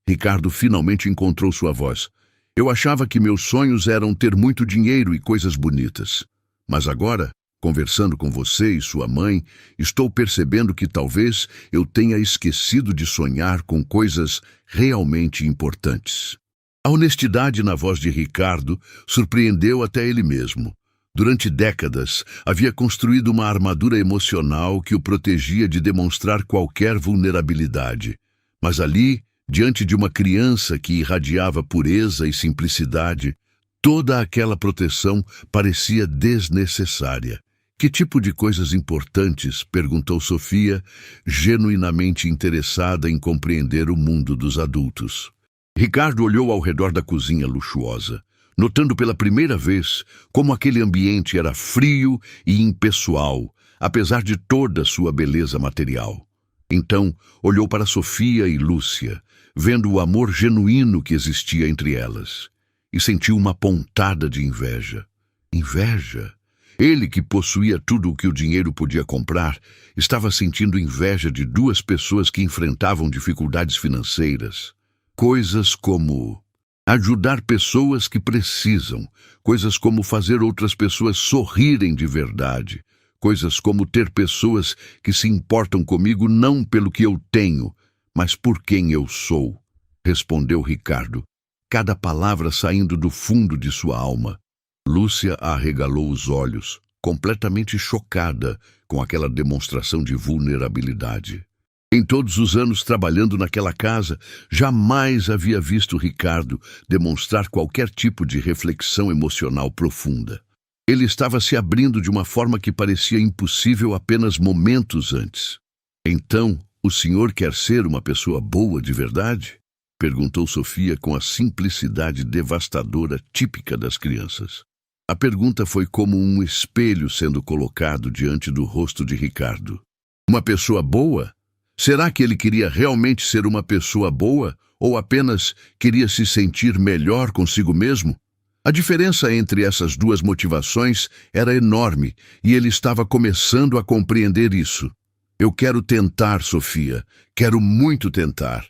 Ricardo finalmente encontrou sua voz. Eu achava que meus sonhos eram ter muito dinheiro e coisas bonitas. Mas agora, conversando com você e sua mãe, estou percebendo que talvez eu tenha esquecido de sonhar com coisas realmente importantes. A honestidade na voz de Ricardo surpreendeu até ele mesmo. Durante décadas, havia construído uma armadura emocional que o protegia de demonstrar qualquer vulnerabilidade. Mas ali, diante de uma criança que irradiava pureza e simplicidade, toda aquela proteção parecia desnecessária. Que tipo de coisas importantes? Perguntou Sofia, genuinamente interessada em compreender o mundo dos adultos. Ricardo olhou ao redor da cozinha luxuosa, notando pela primeira vez como aquele ambiente era frio e impessoal, apesar de toda sua beleza material. Então, olhou para Sofia e Lúcia, vendo o amor genuíno que existia entre elas, e sentiu uma pontada de inveja. Inveja? Ele, que possuía tudo o que o dinheiro podia comprar, estava sentindo inveja de duas pessoas que enfrentavam dificuldades financeiras. Coisas como ajudar pessoas que precisam, coisas como fazer outras pessoas sorrirem de verdade, coisas como ter pessoas que se importam comigo não pelo que eu tenho, mas por quem eu sou, respondeu Ricardo, cada palavra saindo do fundo de sua alma. Lúcia arregalou os olhos, completamente chocada com aquela demonstração de vulnerabilidade. Em todos os anos trabalhando naquela casa, jamais havia visto Ricardo demonstrar qualquer tipo de reflexão emocional profunda. Ele estava se abrindo de uma forma que parecia impossível apenas momentos antes. Então, o senhor quer ser uma pessoa boa de verdade? Perguntou Sofia com a simplicidade devastadora típica das crianças. A pergunta foi como um espelho sendo colocado diante do rosto de Ricardo. Uma pessoa boa? Será que ele queria realmente ser uma pessoa boa ou apenas queria se sentir melhor consigo mesmo? A diferença entre essas duas motivações era enorme e ele estava começando a compreender isso. Eu quero tentar, Sofia, quero muito tentar,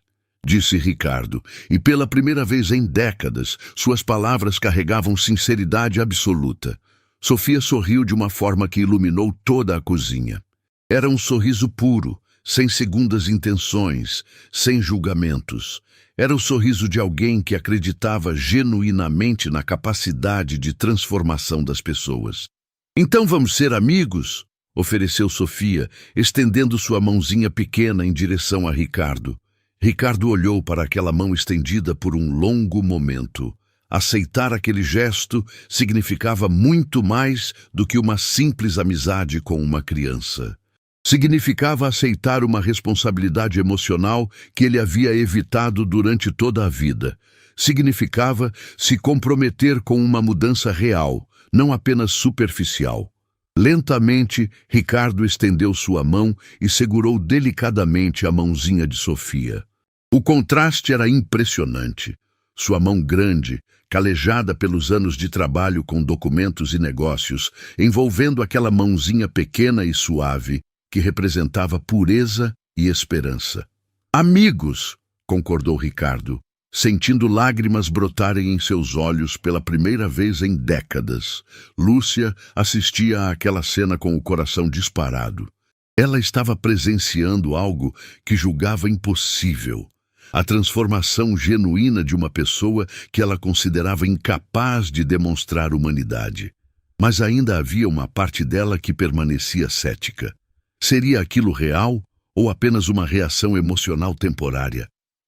disse Ricardo, e pela primeira vez em décadas, suas palavras carregavam sinceridade absoluta. Sofia sorriu de uma forma que iluminou toda a cozinha. Era um sorriso puro, sem segundas intenções, sem julgamentos. Era o sorriso de alguém que acreditava genuinamente na capacidade de transformação das pessoas. Então vamos ser amigos? Ofereceu Sofia, estendendo sua mãozinha pequena em direção a Ricardo. Ricardo olhou para aquela mão estendida por um longo momento. Aceitar aquele gesto significava muito mais do que uma simples amizade com uma criança. Significava aceitar uma responsabilidade emocional que ele havia evitado durante toda a vida. Significava se comprometer com uma mudança real, não apenas superficial. Lentamente, Ricardo estendeu sua mão e segurou delicadamente a mãozinha de Sofia. O contraste era impressionante. Sua mão grande, calejada pelos anos de trabalho com documentos e negócios, envolvendo aquela mãozinha pequena e suave, que representava pureza e esperança. Amigos, concordou Ricardo, sentindo lágrimas brotarem em seus olhos pela primeira vez em décadas. Lúcia assistia àquela cena com o coração disparado. Ela estava presenciando algo que julgava impossível. A transformação genuína de uma pessoa que ela considerava incapaz de demonstrar humanidade. Mas ainda havia uma parte dela que permanecia cética. Seria aquilo real ou apenas uma reação emocional temporária?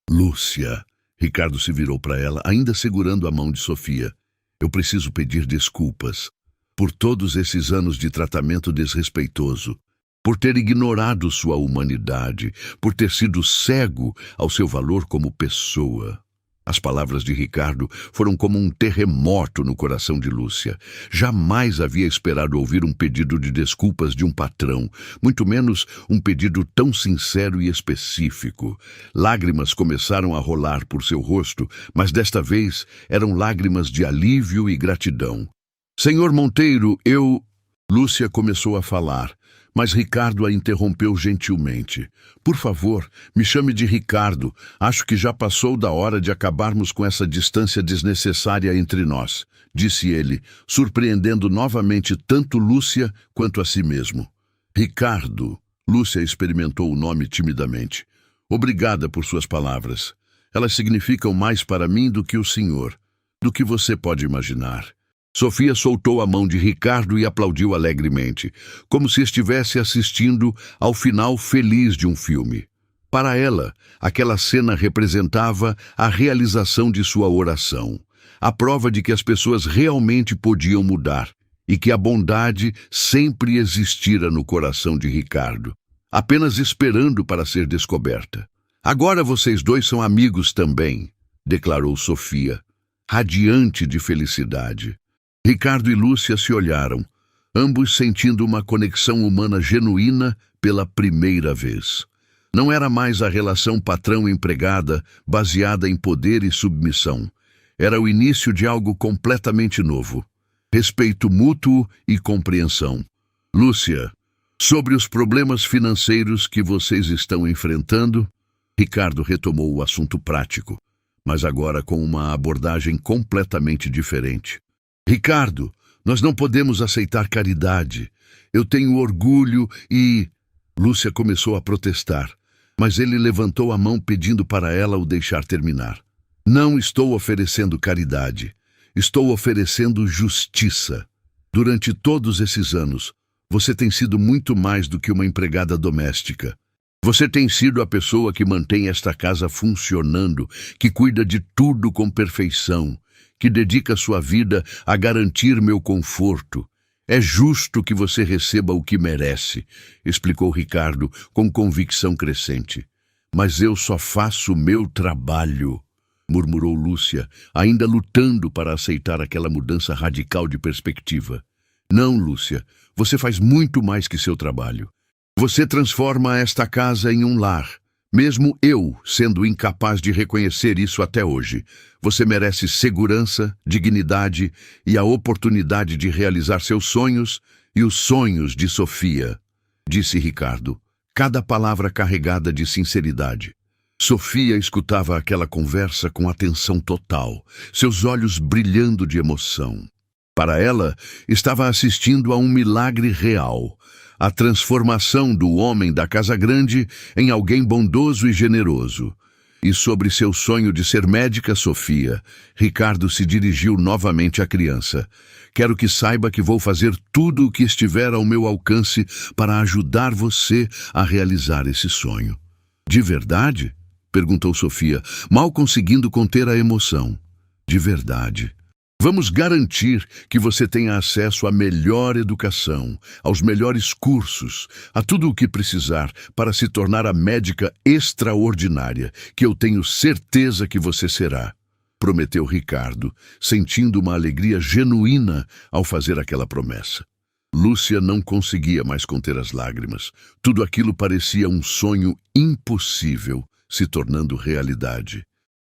Lúcia. Ricardo se virou para ela, ainda segurando a mão de Sofia. Eu preciso pedir desculpas por todos esses anos de tratamento desrespeitoso, por ter ignorado sua humanidade, por ter sido cego ao seu valor como pessoa. As palavras de Ricardo foram como um terremoto no coração de Lúcia. Jamais havia esperado ouvir um pedido de desculpas de um patrão, muito menos um pedido tão sincero e específico. Lágrimas começaram a rolar por seu rosto, mas desta vez eram lágrimas de alívio e gratidão. Senhor Monteiro, Lúcia começou a falar, mas Ricardo a interrompeu gentilmente. Por favor, me chame de Ricardo. Acho que já passou da hora de acabarmos com essa distância desnecessária entre nós, disse ele, surpreendendo novamente tanto Lúcia quanto a si mesmo. Ricardo. Lúcia experimentou o nome timidamente. Obrigada por suas palavras. Elas significam mais para mim do que o senhor, do que você pode imaginar. Sofia soltou a mão de Ricardo e aplaudiu alegremente, como se estivesse assistindo ao final feliz de um filme. Para ela, aquela cena representava a realização de sua oração, a prova de que as pessoas realmente podiam mudar e que a bondade sempre existira no coração de Ricardo, apenas esperando para ser descoberta. Agora vocês dois são amigos também, declarou Sofia, radiante de felicidade. Ricardo e Lúcia se olharam, ambos sentindo uma conexão humana genuína pela primeira vez. Não era mais a relação patrão-empregada baseada em poder e submissão. Era o início de algo completamente novo. Respeito mútuo e compreensão. Lúcia, sobre os problemas financeiros que vocês estão enfrentando, Ricardo retomou o assunto prático, mas agora com uma abordagem completamente diferente. Ricardo, nós não podemos aceitar caridade. Eu tenho orgulho e... Lúcia começou a protestar, mas ele levantou a mão pedindo para ela o deixar terminar. Não estou oferecendo caridade. Estou oferecendo justiça. Durante todos esses anos, você tem sido muito mais do que uma empregada doméstica. Você tem sido a pessoa que mantém esta casa funcionando, que cuida de tudo com perfeição, que dedica sua vida a garantir meu conforto. É justo que você receba o que merece, explicou Ricardo com convicção crescente. Mas eu só faço o meu trabalho, murmurou Lúcia, ainda lutando para aceitar aquela mudança radical de perspectiva. Não, Lúcia, você faz muito mais que seu trabalho. Você transforma esta casa em um lar. Mesmo eu sendo incapaz de reconhecer isso até hoje, você merece segurança, dignidade e a oportunidade de realizar seus sonhos e os sonhos de Sofia, disse Ricardo, cada palavra carregada de sinceridade. Sofia escutava aquela conversa com atenção total, seus olhos brilhando de emoção. Para ela, estava assistindo a um milagre real, a transformação do homem da Casa Grande em alguém bondoso e generoso. E sobre seu sonho de ser médica, Sofia, Ricardo se dirigiu novamente à criança. Quero que saiba que vou fazer tudo o que estiver ao meu alcance para ajudar você a realizar esse sonho. De verdade? Perguntou Sofia, mal conseguindo conter a emoção. De verdade. Vamos garantir que você tenha acesso à melhor educação, aos melhores cursos, a tudo o que precisar para se tornar a médica extraordinária, que eu tenho certeza que você será, prometeu Ricardo, sentindo uma alegria genuína ao fazer aquela promessa. Lúcia não conseguia mais conter as lágrimas. Tudo aquilo parecia um sonho impossível, se tornando realidade.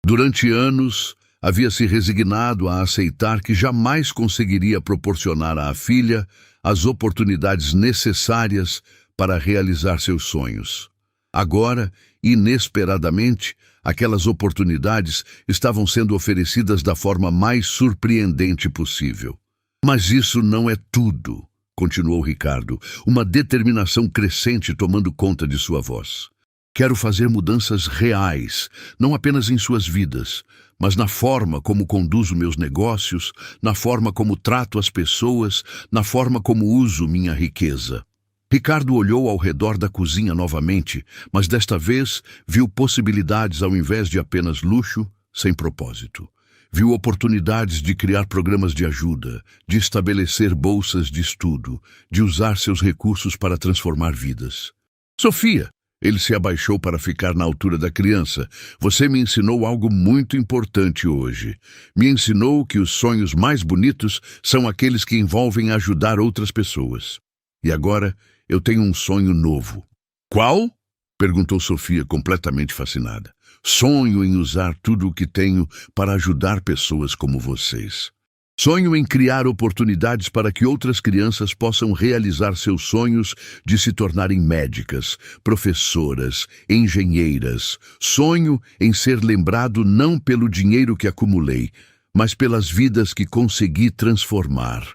Durante anos, havia se resignado a aceitar que jamais conseguiria proporcionar à filha as oportunidades necessárias para realizar seus sonhos. Agora, inesperadamente, aquelas oportunidades estavam sendo oferecidas da forma mais surpreendente possível. Mas isso não é tudo, continuou Ricardo, uma determinação crescente tomando conta de sua voz. Quero fazer mudanças reais, não apenas em suas vidas, mas na forma como conduzo meus negócios, na forma como trato as pessoas, na forma como uso minha riqueza. Ricardo olhou ao redor da cozinha novamente, mas desta vez viu possibilidades ao invés de apenas luxo, sem propósito. Viu oportunidades de criar programas de ajuda, de estabelecer bolsas de estudo, de usar seus recursos para transformar vidas. Sofia! Ele se abaixou para ficar na altura da criança. Você me ensinou algo muito importante hoje. Me ensinou que os sonhos mais bonitos são aqueles que envolvem ajudar outras pessoas. E agora eu tenho um sonho novo. Qual? Perguntou Sofia, completamente fascinada. Sonho em usar tudo o que tenho para ajudar pessoas como vocês. Sonho em criar oportunidades para que outras crianças possam realizar seus sonhos de se tornarem médicas, professoras, engenheiras. Sonho em ser lembrado não pelo dinheiro que acumulei, mas pelas vidas que consegui transformar.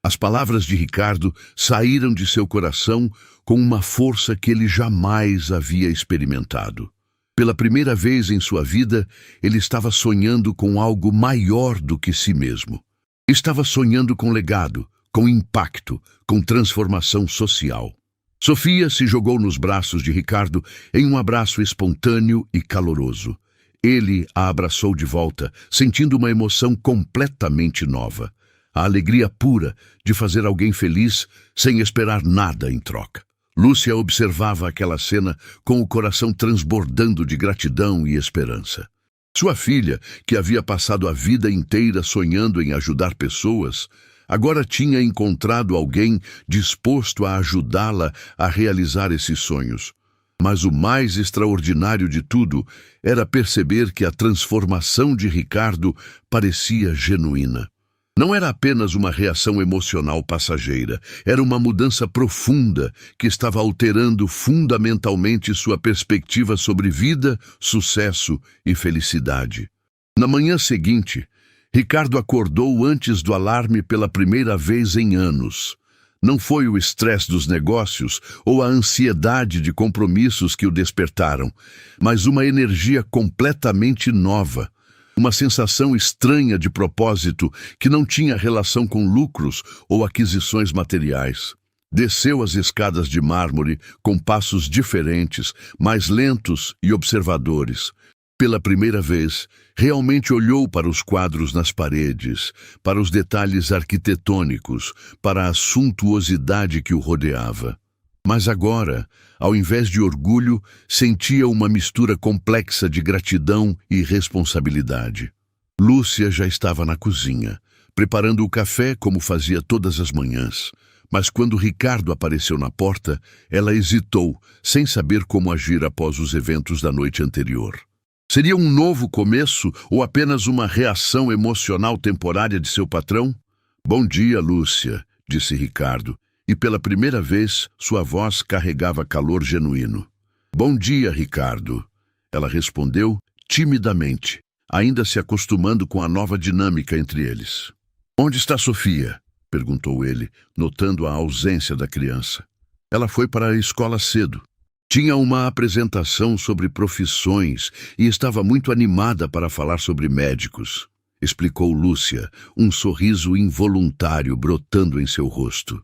As palavras de Ricardo saíram de seu coração com uma força que ele jamais havia experimentado. Pela primeira vez em sua vida, ele estava sonhando com algo maior do que si mesmo. Estava sonhando com legado, com impacto, com transformação social. Sofia se jogou nos braços de Ricardo em um abraço espontâneo e caloroso. Ele a abraçou de volta, sentindo uma emoção completamente nova. A alegria pura de fazer alguém feliz sem esperar nada em troca. Lúcia observava aquela cena com o coração transbordando de gratidão e esperança. Sua filha, que havia passado a vida inteira sonhando em ajudar pessoas, agora tinha encontrado alguém disposto a ajudá-la a realizar esses sonhos. Mas o mais extraordinário de tudo era perceber que a transformação de Ricardo parecia genuína. Não era apenas uma reação emocional passageira, era uma mudança profunda que estava alterando fundamentalmente sua perspectiva sobre vida, sucesso e felicidade. Na manhã seguinte, Ricardo acordou antes do alarme pela primeira vez em anos. Não foi o estresse dos negócios ou a ansiedade de compromissos que o despertaram, mas uma energia completamente nova. Uma sensação estranha de propósito que não tinha relação com lucros ou aquisições materiais. Desceu as escadas de mármore com passos diferentes, mais lentos e observadores. Pela primeira vez, realmente olhou para os quadros nas paredes, para os detalhes arquitetônicos, para a suntuosidade que o rodeava. Mas agora, ao invés de orgulho, sentia uma mistura complexa de gratidão e responsabilidade. Lúcia já estava na cozinha, preparando o café como fazia todas as manhãs. Mas quando Ricardo apareceu na porta, ela hesitou, sem saber como agir após os eventos da noite anterior. Seria um novo começo ou apenas uma reação emocional temporária de seu patrão? Bom dia, Lúcia, disse Ricardo. E pela primeira vez, sua voz carregava calor genuíno. Bom dia, Ricardo. Ela respondeu timidamente, ainda se acostumando com a nova dinâmica entre eles. Onde está Sofia? Perguntou ele, notando a ausência da criança. Ela foi para a escola cedo. Tinha uma apresentação sobre profissões e estava muito animada para falar sobre médicos, explicou Lúcia, um sorriso involuntário brotando em seu rosto.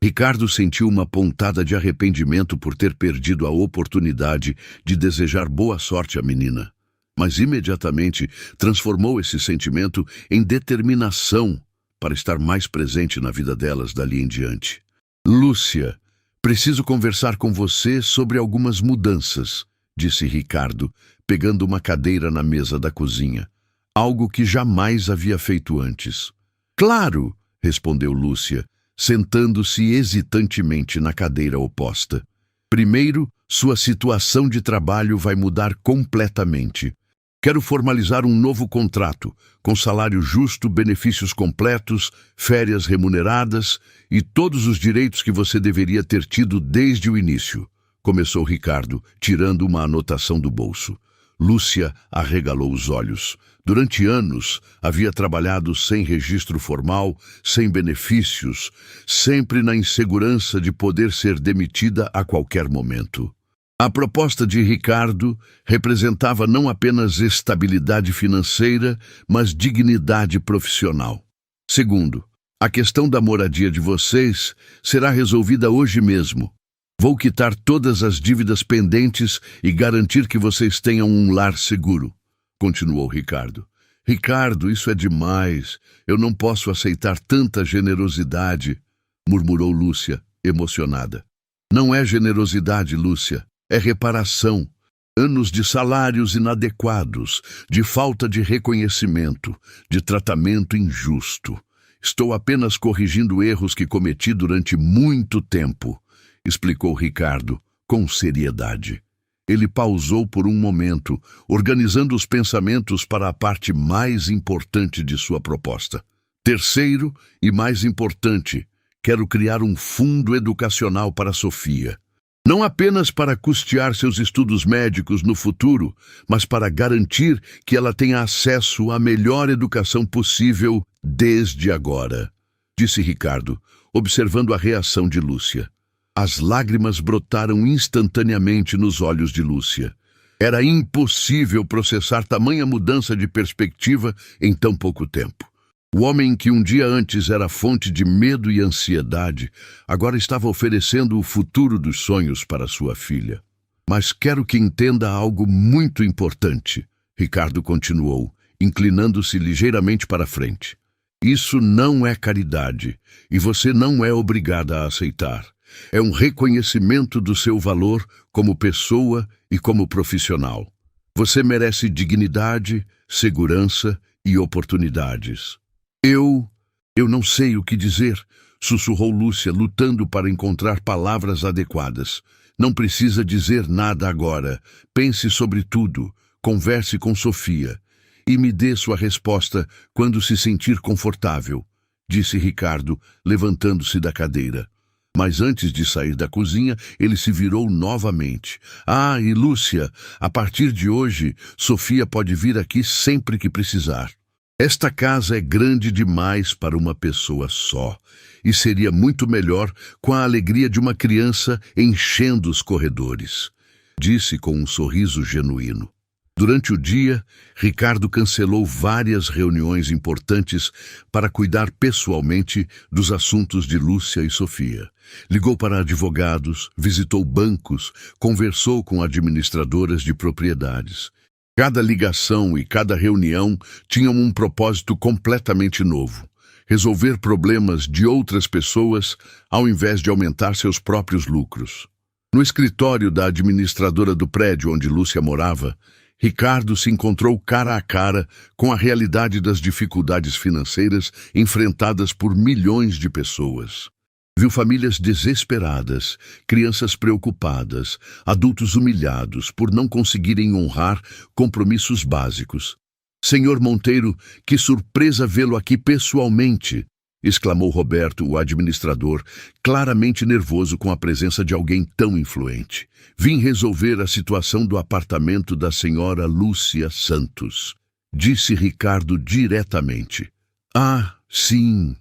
Ricardo sentiu uma pontada de arrependimento por ter perdido a oportunidade de desejar boa sorte à menina, mas imediatamente transformou esse sentimento em determinação para estar mais presente na vida delas dali em diante. Lúcia, preciso conversar com você sobre algumas mudanças, disse Ricardo, pegando uma cadeira na mesa da cozinha, algo que jamais havia feito antes. Claro, respondeu Lúcia, sentando-se hesitantemente na cadeira oposta. Primeiro, sua situação de trabalho vai mudar completamente. Quero formalizar um novo contrato, com salário justo, benefícios completos, férias remuneradas e todos os direitos que você deveria ter tido desde o início, começou Ricardo, tirando uma anotação do bolso. Lúcia arregalou os olhos. Durante anos, havia trabalhado sem registro formal, sem benefícios, sempre na insegurança de poder ser demitida a qualquer momento. A proposta de Ricardo representava não apenas estabilidade financeira, mas dignidade profissional. Segundo, a questão da moradia de vocês será resolvida hoje mesmo. Vou quitar todas as dívidas pendentes e garantir que vocês tenham um lar seguro, continuou Ricardo. Ricardo, isso é demais. Eu não posso aceitar tanta generosidade, murmurou Lúcia, emocionada. Não é generosidade, Lúcia. É reparação. Anos de salários inadequados, de falta de reconhecimento, de tratamento injusto. Estou apenas corrigindo erros que cometi durante muito tempo, explicou Ricardo, com seriedade. Ele pausou por um momento, organizando os pensamentos para a parte mais importante de sua proposta. Terceiro e mais importante, quero criar um fundo educacional para Sofia. Não apenas para custear seus estudos médicos no futuro, mas para garantir que ela tenha acesso à melhor educação possível desde agora, disse Ricardo, observando a reação de Lúcia. As lágrimas brotaram instantaneamente nos olhos de Lúcia. Era impossível processar tamanha mudança de perspectiva em tão pouco tempo. O homem que um dia antes era fonte de medo e ansiedade, agora estava oferecendo o futuro dos sonhos para sua filha. Mas quero que entenda algo muito importante, Ricardo continuou, inclinando-se ligeiramente para frente. Isso não é caridade, e você não é obrigada a aceitar. É um reconhecimento do seu valor como pessoa e como profissional. Você merece dignidade, segurança e oportunidades. Eu não sei o que dizer, sussurrou Lúcia, lutando para encontrar palavras adequadas. Não precisa dizer nada agora. Pense sobre tudo. Converse com Sofia. E me dê sua resposta quando se sentir confortável, disse Ricardo, levantando-se da cadeira. Mas antes de sair da cozinha, ele se virou novamente. Ah, e Lúcia, a partir de hoje, Sofia pode vir aqui sempre que precisar. Esta casa é grande demais para uma pessoa só, e seria muito melhor com a alegria de uma criança enchendo os corredores, disse com um sorriso genuíno. Durante o dia, Ricardo cancelou várias reuniões importantes para cuidar pessoalmente dos assuntos de Lúcia e Sofia. Ligou para advogados, visitou bancos, conversou com administradoras de propriedades. Cada ligação e cada reunião tinham um propósito completamente novo: resolver problemas de outras pessoas ao invés de aumentar seus próprios lucros. No escritório da administradora do prédio onde Lúcia morava, Ricardo se encontrou cara a cara com a realidade das dificuldades financeiras enfrentadas por milhões de pessoas. Viu famílias desesperadas, crianças preocupadas, adultos humilhados por não conseguirem honrar compromissos básicos. Senhor Monteiro, que surpresa vê-lo aqui pessoalmente, exclamou Roberto, o administrador, claramente nervoso com a presença de alguém tão influente. Vim resolver a situação do apartamento da senhora Lúcia Santos, disse Ricardo diretamente. Ah, sim.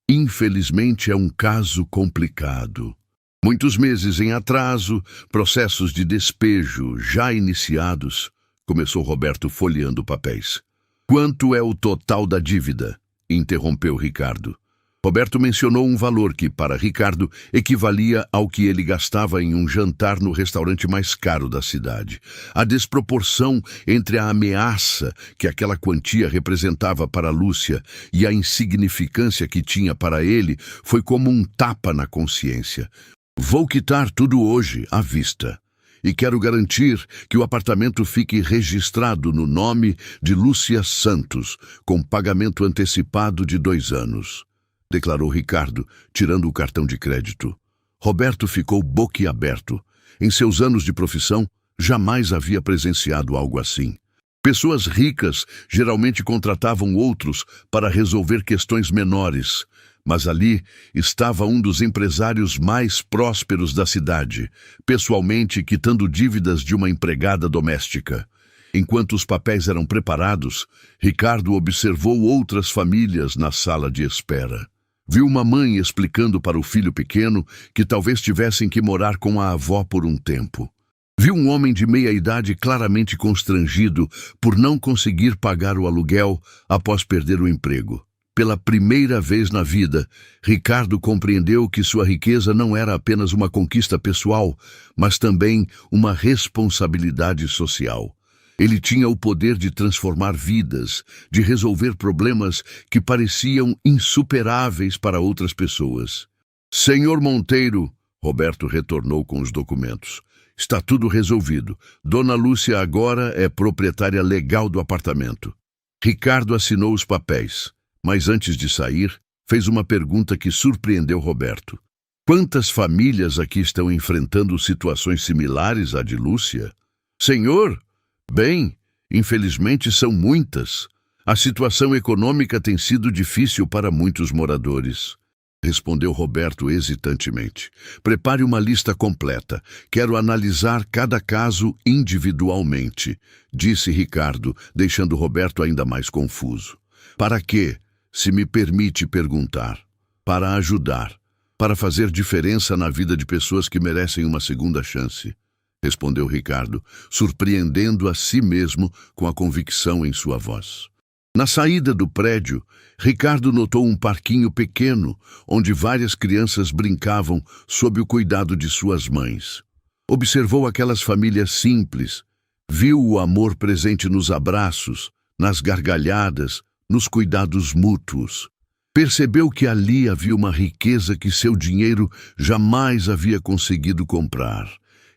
Infelizmente é um caso complicado. Muitos meses em atraso, processos de despejo já iniciados, começou Roberto folheando papéis. Quanto é o total da dívida? Interrompeu Ricardo. Roberto mencionou um valor que, para Ricardo, equivalia ao que ele gastava em um jantar no restaurante mais caro da cidade. A desproporção entre a ameaça que aquela quantia representava para Lúcia e a insignificância que tinha para ele foi como um tapa na consciência. Vou quitar tudo hoje, à vista. E quero garantir que o apartamento fique registrado no nome de Lúcia Santos, com pagamento antecipado de 2 anos. Declarou Ricardo, tirando o cartão de crédito. Roberto ficou boquiaberto. Em seus anos de profissão, jamais havia presenciado algo assim. Pessoas ricas geralmente contratavam outros para resolver questões menores, mas ali estava um dos empresários mais prósperos da cidade, pessoalmente quitando dívidas de uma empregada doméstica. Enquanto os papéis eram preparados, Ricardo observou outras famílias na sala de espera. Viu uma mãe explicando para o filho pequeno que talvez tivessem que morar com a avó por um tempo. Viu um homem de meia-idade claramente constrangido por não conseguir pagar o aluguel após perder o emprego. Pela primeira vez na vida, Ricardo compreendeu que sua riqueza não era apenas uma conquista pessoal, mas também uma responsabilidade social. Ele tinha o poder de transformar vidas, de resolver problemas que pareciam insuperáveis para outras pessoas. Senhor Monteiro, Roberto retornou com os documentos. Está tudo resolvido. Dona Lúcia agora é proprietária legal do apartamento. Ricardo assinou os papéis, mas antes de sair, fez uma pergunta que surpreendeu Roberto. Quantas famílias aqui estão enfrentando situações similares à de Lúcia? Senhor? Bem, infelizmente são muitas. A situação econômica tem sido difícil para muitos moradores. Respondeu Roberto hesitantemente. Prepare uma lista completa. Quero analisar cada caso individualmente, disse Ricardo, deixando Roberto ainda mais confuso. Para quê? Se me permite perguntar. Para ajudar. Para fazer diferença na vida de pessoas que merecem uma segunda chance. Respondeu Ricardo, surpreendendo a si mesmo com a convicção em sua voz. Na saída do prédio, Ricardo notou um parquinho pequeno, onde várias crianças brincavam sob o cuidado de suas mães. Observou aquelas famílias simples, viu o amor presente nos abraços, nas gargalhadas, nos cuidados mútuos. Percebeu que ali havia uma riqueza que seu dinheiro jamais havia conseguido comprar.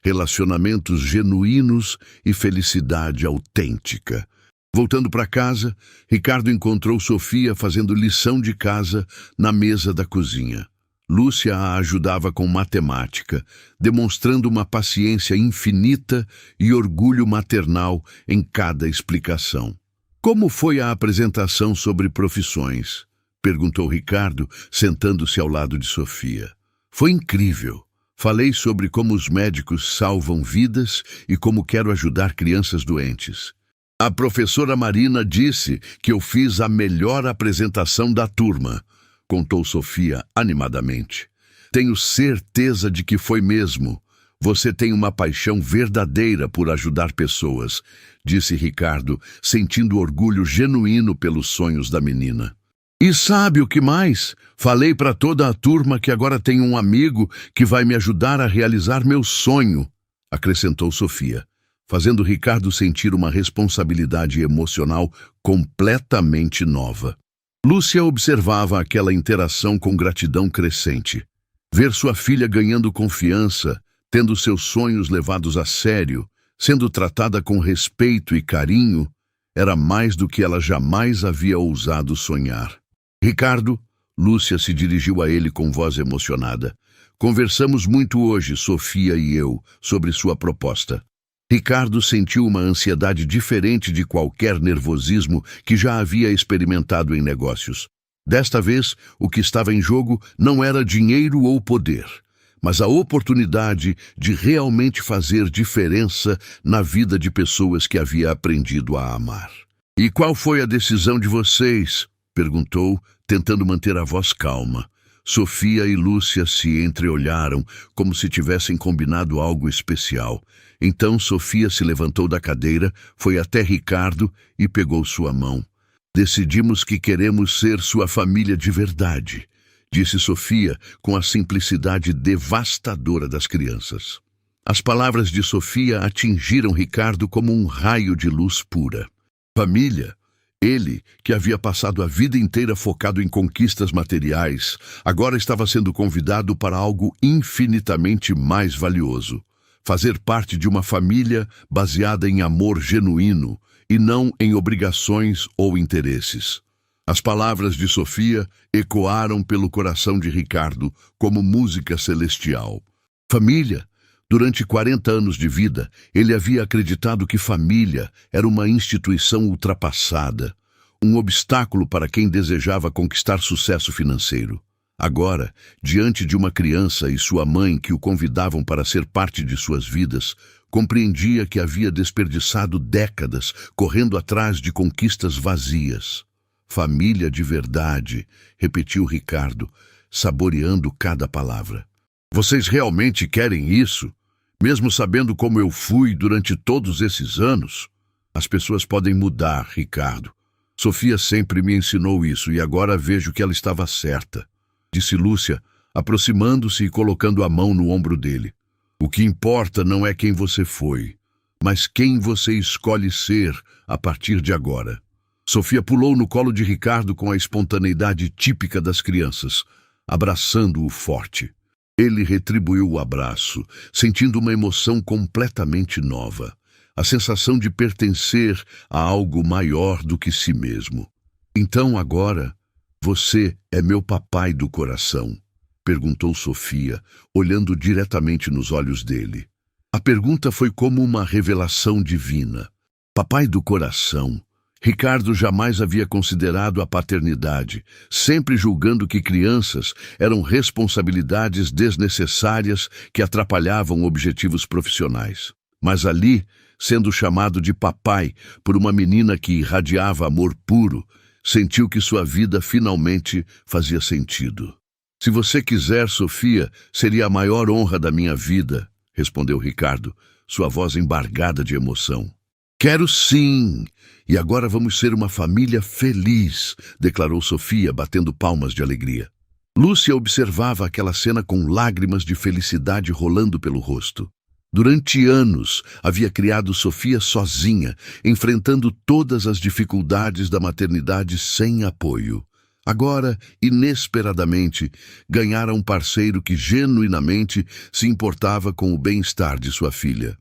Relacionamentos genuínos e felicidade autêntica. Voltando para casa, Ricardo encontrou Sofia fazendo lição de casa na mesa da cozinha. Lúcia a ajudava com matemática, demonstrando uma paciência infinita e orgulho maternal em cada explicação. Como foi a apresentação sobre profissões? Perguntou Ricardo, sentando-se ao lado de Sofia. Foi incrível. Falei sobre como os médicos salvam vidas e como quero ajudar crianças doentes. A professora Marina disse que eu fiz a melhor apresentação da turma, contou Sofia animadamente. Tenho certeza de que foi mesmo. Você tem uma paixão verdadeira por ajudar pessoas, disse Ricardo, sentindo orgulho genuíno pelos sonhos da menina. E sabe o que mais? Falei para toda a turma que agora tenho um amigo que vai me ajudar a realizar meu sonho, acrescentou Sofia, fazendo Ricardo sentir uma responsabilidade emocional completamente nova. Lúcia observava aquela interação com gratidão crescente. Ver sua filha ganhando confiança, tendo seus sonhos levados a sério, sendo tratada com respeito e carinho, era mais do que ela jamais havia ousado sonhar. Ricardo, Lúcia se dirigiu a ele com voz emocionada. Conversamos muito hoje, Sofia e eu, sobre sua proposta. Ricardo sentiu uma ansiedade diferente de qualquer nervosismo que já havia experimentado em negócios. Desta vez, o que estava em jogo não era dinheiro ou poder, mas a oportunidade de realmente fazer diferença na vida de pessoas que havia aprendido a amar. E qual foi a decisão de vocês? Perguntou, tentando manter a voz calma. Sofia e Lúcia se entreolharam, como se tivessem combinado algo especial. Então Sofia se levantou da cadeira, foi até Ricardo e pegou sua mão. Decidimos que queremos ser sua família de verdade, disse Sofia com a simplicidade devastadora das crianças. As palavras de Sofia atingiram Ricardo como um raio de luz pura. Família? Ele, que havia passado a vida inteira focado em conquistas materiais, agora estava sendo convidado para algo infinitamente mais valioso. Fazer parte de uma família baseada em amor genuíno e não em obrigações ou interesses. As palavras de Sofia ecoaram pelo coração de Ricardo como música celestial. Família? Durante 40 anos de vida, ele havia acreditado que família era uma instituição ultrapassada, um obstáculo para quem desejava conquistar sucesso financeiro. Agora, diante de uma criança e sua mãe que o convidavam para ser parte de suas vidas, compreendia que havia desperdiçado décadas correndo atrás de conquistas vazias. Família de verdade, repetiu Ricardo, saboreando cada palavra. Vocês realmente querem isso? Mesmo sabendo como eu fui durante todos esses anos? As pessoas podem mudar, Ricardo. Sofia sempre me ensinou isso e agora vejo que ela estava certa, disse Lúcia, aproximando-se e colocando a mão no ombro dele. O que importa não é quem você foi, mas quem você escolhe ser a partir de agora. Sofia pulou no colo de Ricardo com a espontaneidade típica das crianças, abraçando-o forte. Ele retribuiu o abraço, sentindo uma emoção completamente nova, a sensação de pertencer a algo maior do que si mesmo. Então agora, você é meu papai do coração, perguntou Sofia, olhando diretamente nos olhos dele. A pergunta foi como uma revelação divina. Papai do coração. Ricardo jamais havia considerado a paternidade, sempre julgando que crianças eram responsabilidades desnecessárias que atrapalhavam objetivos profissionais. Mas ali, sendo chamado de papai por uma menina que irradiava amor puro, sentiu que sua vida finalmente fazia sentido. Se você quiser, Sofia, seria a maior honra da minha vida, respondeu Ricardo, sua voz embargada de emoção. Quero sim! E agora vamos ser uma família feliz, declarou Sofia, batendo palmas de alegria. Lúcia observava aquela cena com lágrimas de felicidade rolando pelo rosto. Durante anos, havia criado Sofia sozinha, enfrentando todas as dificuldades da maternidade sem apoio. Agora, inesperadamente, ganhara um parceiro que genuinamente se importava com o bem-estar de sua filha.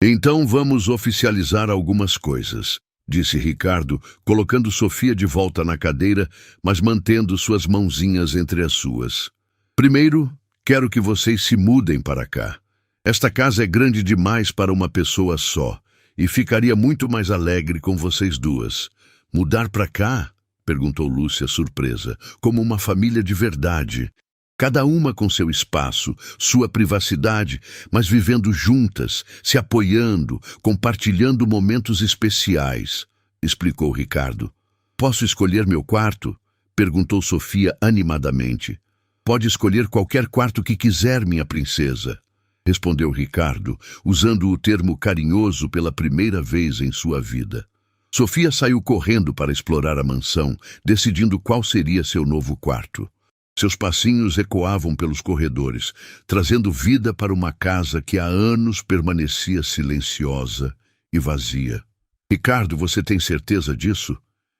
Então vamos oficializar algumas coisas, disse Ricardo, colocando Sofia de volta na cadeira, mas mantendo suas mãozinhas entre as suas. Primeiro, quero que vocês se mudem para cá. Esta casa é grande demais para uma pessoa só, e ficaria muito mais alegre com vocês duas. Mudar para cá? Perguntou Lúcia, surpresa, como uma família de verdade. Cada uma com seu espaço, sua privacidade, mas vivendo juntas, se apoiando, compartilhando momentos especiais, explicou Ricardo. Posso escolher meu quarto? Perguntou Sofia animadamente. Pode escolher qualquer quarto que quiser, minha princesa, respondeu Ricardo, usando o termo carinhoso pela primeira vez em sua vida. Sofia saiu correndo para explorar a mansão, decidindo qual seria seu novo quarto. Seus passinhos ecoavam pelos corredores, trazendo vida para uma casa que há anos permanecia silenciosa e vazia. Ricardo, você tem certeza disso?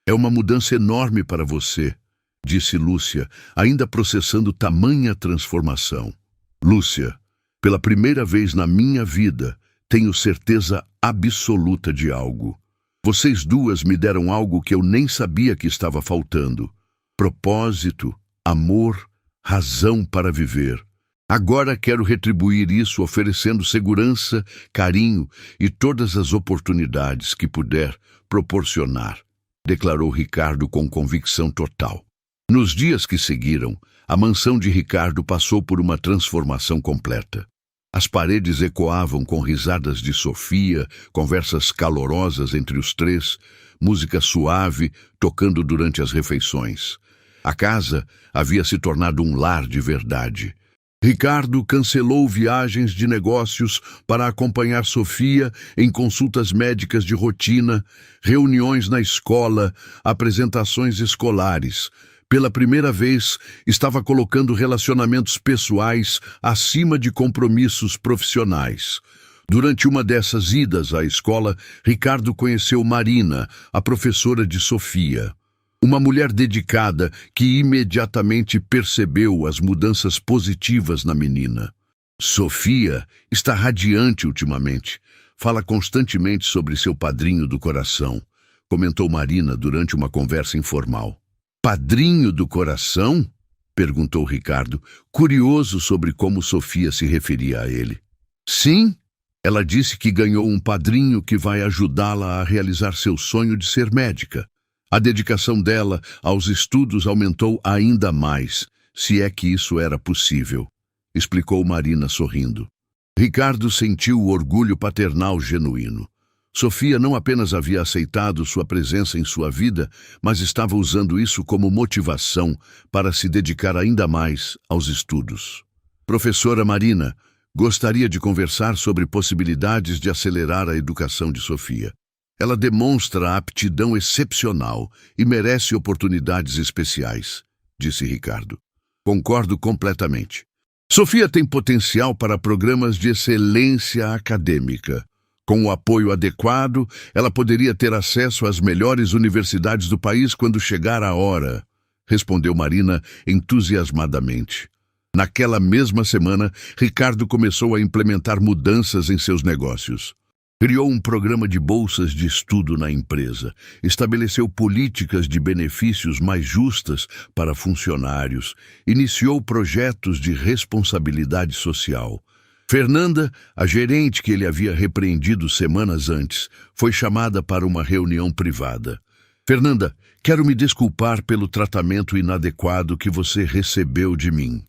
É uma mudança enorme para você, disse Lúcia, ainda processando tamanha transformação. Lúcia, pela primeira vez na minha vida, tenho certeza absoluta de algo. Vocês duas me deram algo que eu nem sabia que estava faltando. Propósito, amor, razão para viver. Agora quero retribuir isso oferecendo segurança, carinho e todas as oportunidades que puder proporcionar, declarou Ricardo com convicção total. Nos dias que seguiram, a mansão de Ricardo passou por uma transformação completa. As paredes ecoavam com risadas de Sofia, conversas calorosas entre os três, música suave tocando durante as refeições. A casa havia se tornado um lar de verdade. Ricardo cancelou viagens de negócios para acompanhar Sofia em consultas médicas de rotina, reuniões na escola, apresentações escolares. Pela primeira vez, estava colocando relacionamentos pessoais acima de compromissos profissionais. Durante uma dessas idas à escola, Ricardo conheceu Marina, a professora de Sofia. Uma mulher dedicada que imediatamente percebeu as mudanças positivas na menina. Sofia está radiante ultimamente. Fala constantemente sobre seu padrinho do coração, comentou Marina durante uma conversa informal. Padrinho do coração? Perguntou Ricardo, curioso sobre como Sofia se referia a ele. Sim, ela disse que ganhou um padrinho que vai ajudá-la a realizar seu sonho de ser médica. A dedicação dela aos estudos aumentou ainda mais, se é que isso era possível, explicou Marina sorrindo. Ricardo sentiu o orgulho paternal genuíno. Sofia não apenas havia aceitado sua presença em sua vida, mas estava usando isso como motivação para se dedicar ainda mais aos estudos. Professora Marina, gostaria de conversar sobre possibilidades de acelerar a educação de Sofia. Ela demonstra aptidão excepcional e merece oportunidades especiais, disse Ricardo. Concordo completamente. Sofia tem potencial para programas de excelência acadêmica. Com o apoio adequado, ela poderia ter acesso às melhores universidades do país quando chegar a hora, respondeu Marina entusiasmadamente. Naquela mesma semana, Ricardo começou a implementar mudanças em seus negócios. Criou um programa de bolsas de estudo na empresa, estabeleceu políticas de benefícios mais justas para funcionários, iniciou projetos de responsabilidade social. Fernanda, a gerente que ele havia repreendido semanas antes, foi chamada para uma reunião privada. Fernanda, quero me desculpar pelo tratamento inadequado que você recebeu de mim.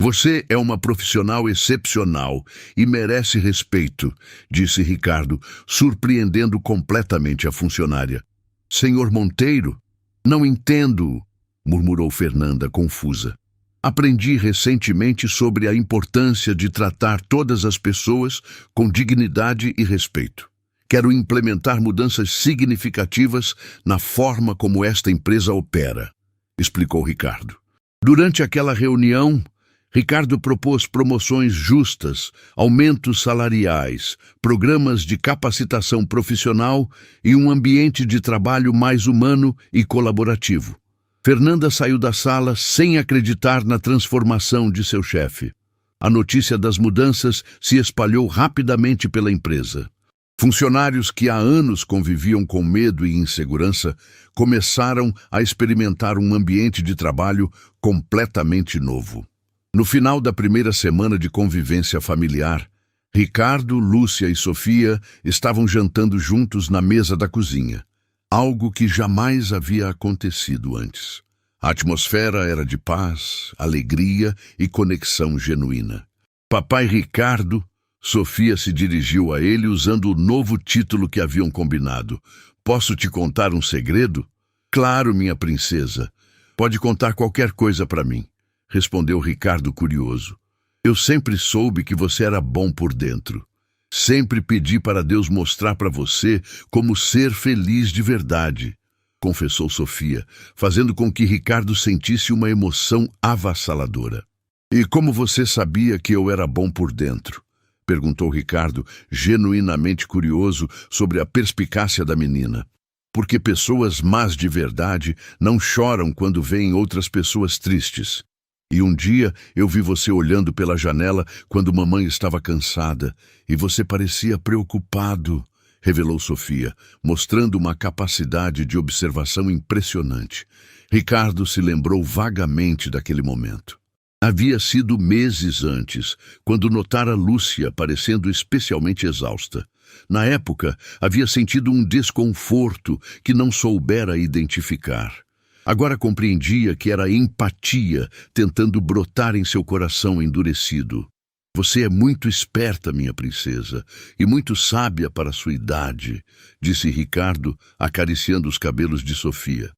Você é uma profissional excepcional e merece respeito, disse Ricardo, surpreendendo completamente a funcionária. Senhor Monteiro? Não entendo, murmurou Fernanda, confusa. Aprendi recentemente sobre a importância de tratar todas as pessoas com dignidade e respeito. Quero implementar mudanças significativas na forma como esta empresa opera, explicou Ricardo. Durante aquela reunião, Ricardo propôs promoções justas, aumentos salariais, programas de capacitação profissional e um ambiente de trabalho mais humano e colaborativo. Fernanda saiu da sala sem acreditar na transformação de seu chefe. A notícia das mudanças se espalhou rapidamente pela empresa. Funcionários que há anos conviviam com medo e insegurança começaram a experimentar um ambiente de trabalho completamente novo. No final da primeira semana de convivência familiar, Ricardo, Lúcia e Sofia estavam jantando juntos na mesa da cozinha. Algo que jamais havia acontecido antes. A atmosfera era de paz, alegria e conexão genuína. Papai Ricardo, Sofia se dirigiu a ele usando o novo título que haviam combinado. Posso te contar um segredo? Claro, minha princesa. Pode contar qualquer coisa para mim, respondeu Ricardo curioso. Eu sempre soube que você era bom por dentro. Sempre pedi para Deus mostrar para você como ser feliz de verdade, confessou Sofia, fazendo com que Ricardo sentisse uma emoção avassaladora. E como você sabia que eu era bom por dentro? Perguntou Ricardo, genuinamente curioso sobre a perspicácia da menina. Porque pessoas más de verdade não choram quando veem outras pessoas tristes. E um dia eu vi você olhando pela janela quando mamãe estava cansada e você parecia preocupado, revelou Sofia, mostrando uma capacidade de observação impressionante. Ricardo se lembrou vagamente daquele momento. Havia sido meses antes, quando notara Lúcia parecendo especialmente exausta. Na época, havia sentido um desconforto que não soubera identificar. Agora compreendia que era empatia tentando brotar em seu coração endurecido. Você é muito esperta, minha princesa, e muito sábia para sua idade, disse Ricardo, acariciando os cabelos de Sofia.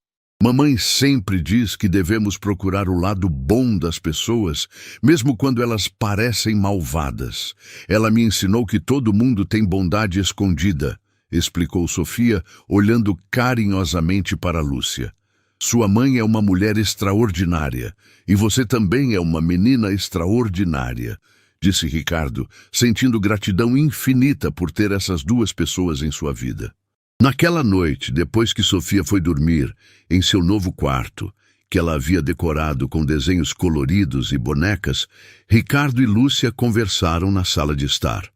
Mamãe sempre diz que devemos procurar o lado bom das pessoas, mesmo quando elas parecem malvadas. Ela me ensinou que todo mundo tem bondade escondida, explicou Sofia, olhando carinhosamente para Lúcia. Sua mãe é uma mulher extraordinária, e você também é uma menina extraordinária, disse Ricardo, sentindo gratidão infinita por ter essas duas pessoas em sua vida. Naquela noite, depois que Sofia foi dormir, em seu novo quarto, que ela havia decorado com desenhos coloridos e bonecas, Ricardo e Lúcia conversaram na sala de estar.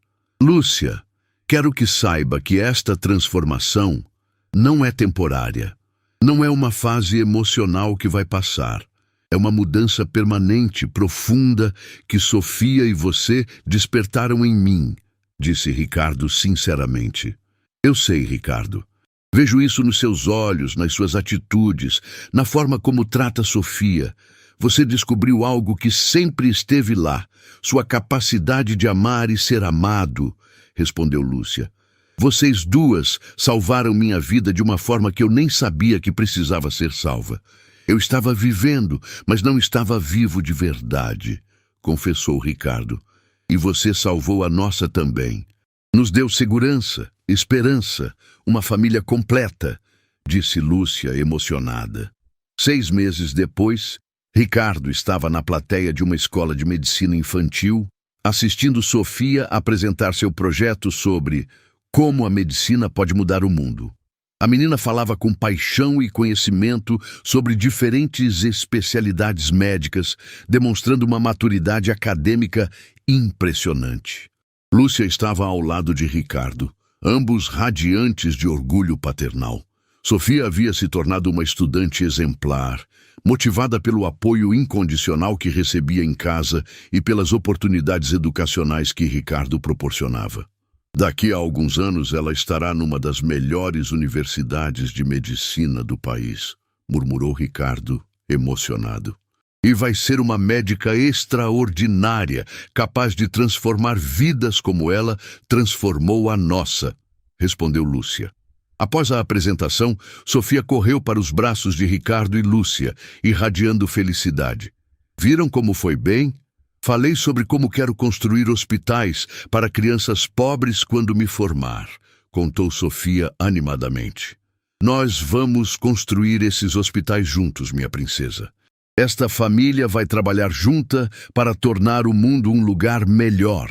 Lúcia, quero que saiba que esta transformação não é temporária. Não é uma fase emocional que vai passar. É uma mudança permanente, profunda, que Sofia e você despertaram em mim, disse Ricardo sinceramente. Eu sei, Ricardo. Vejo isso nos seus olhos, nas suas atitudes, na forma como trata Sofia. Você descobriu algo que sempre esteve lá, sua capacidade de amar e ser amado, respondeu Lúcia. Vocês duas salvaram minha vida de uma forma que eu nem sabia que precisava ser salva. Eu estava vivendo, mas não estava vivo de verdade, confessou Ricardo. E você salvou a nossa também. Nos deu segurança, esperança, uma família completa, disse Lúcia emocionada. 6 meses depois, Ricardo estava na plateia de uma escola de medicina infantil, assistindo Sofia apresentar seu projeto sobre como a medicina pode mudar o mundo. A menina falava com paixão e conhecimento sobre diferentes especialidades médicas, demonstrando uma maturidade acadêmica impressionante. Lúcia estava ao lado de Ricardo, ambos radiantes de orgulho paternal. Sofia havia se tornado uma estudante exemplar, motivada pelo apoio incondicional que recebia em casa e pelas oportunidades educacionais que Ricardo proporcionava. Daqui a alguns anos ela estará numa das melhores universidades de medicina do país, murmurou Ricardo, emocionado. E vai ser uma médica extraordinária, capaz de transformar vidas como ela transformou a nossa, respondeu Lúcia. Após a apresentação, Sofia correu para os braços de Ricardo e Lúcia, irradiando felicidade. Viram como foi bem? Falei sobre como quero construir hospitais para crianças pobres quando me formar, contou Sofia animadamente. Nós vamos construir esses hospitais juntos, minha princesa. Esta família vai trabalhar junta para tornar o mundo um lugar melhor,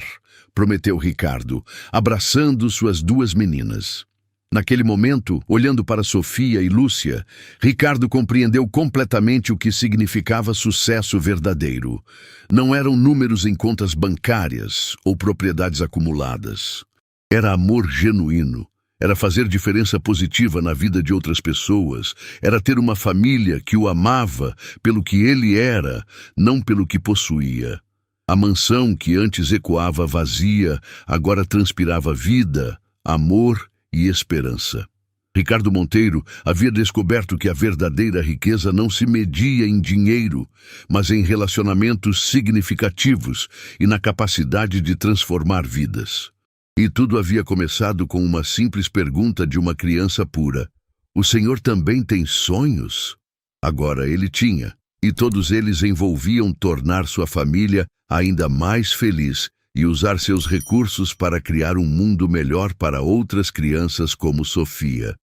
prometeu Ricardo, abraçando suas 2 meninas. Naquele momento, olhando para Sofia e Lúcia, Ricardo compreendeu completamente o que significava sucesso verdadeiro. Não eram números em contas bancárias ou propriedades acumuladas. Era amor genuíno. Era fazer diferença positiva na vida de outras pessoas. Era ter uma família que o amava pelo que ele era, não pelo que possuía. A mansão que antes ecoava vazia, agora transpirava vida, amor e esperança. Ricardo Monteiro havia descoberto que a verdadeira riqueza não se media em dinheiro, mas em relacionamentos significativos e na capacidade de transformar vidas. E tudo havia começado com uma simples pergunta de uma criança pura. O Senhor também tem sonhos? Agora ele tinha, e todos eles envolviam tornar sua família ainda mais feliz e usar seus recursos para criar um mundo melhor para outras crianças como Sofia.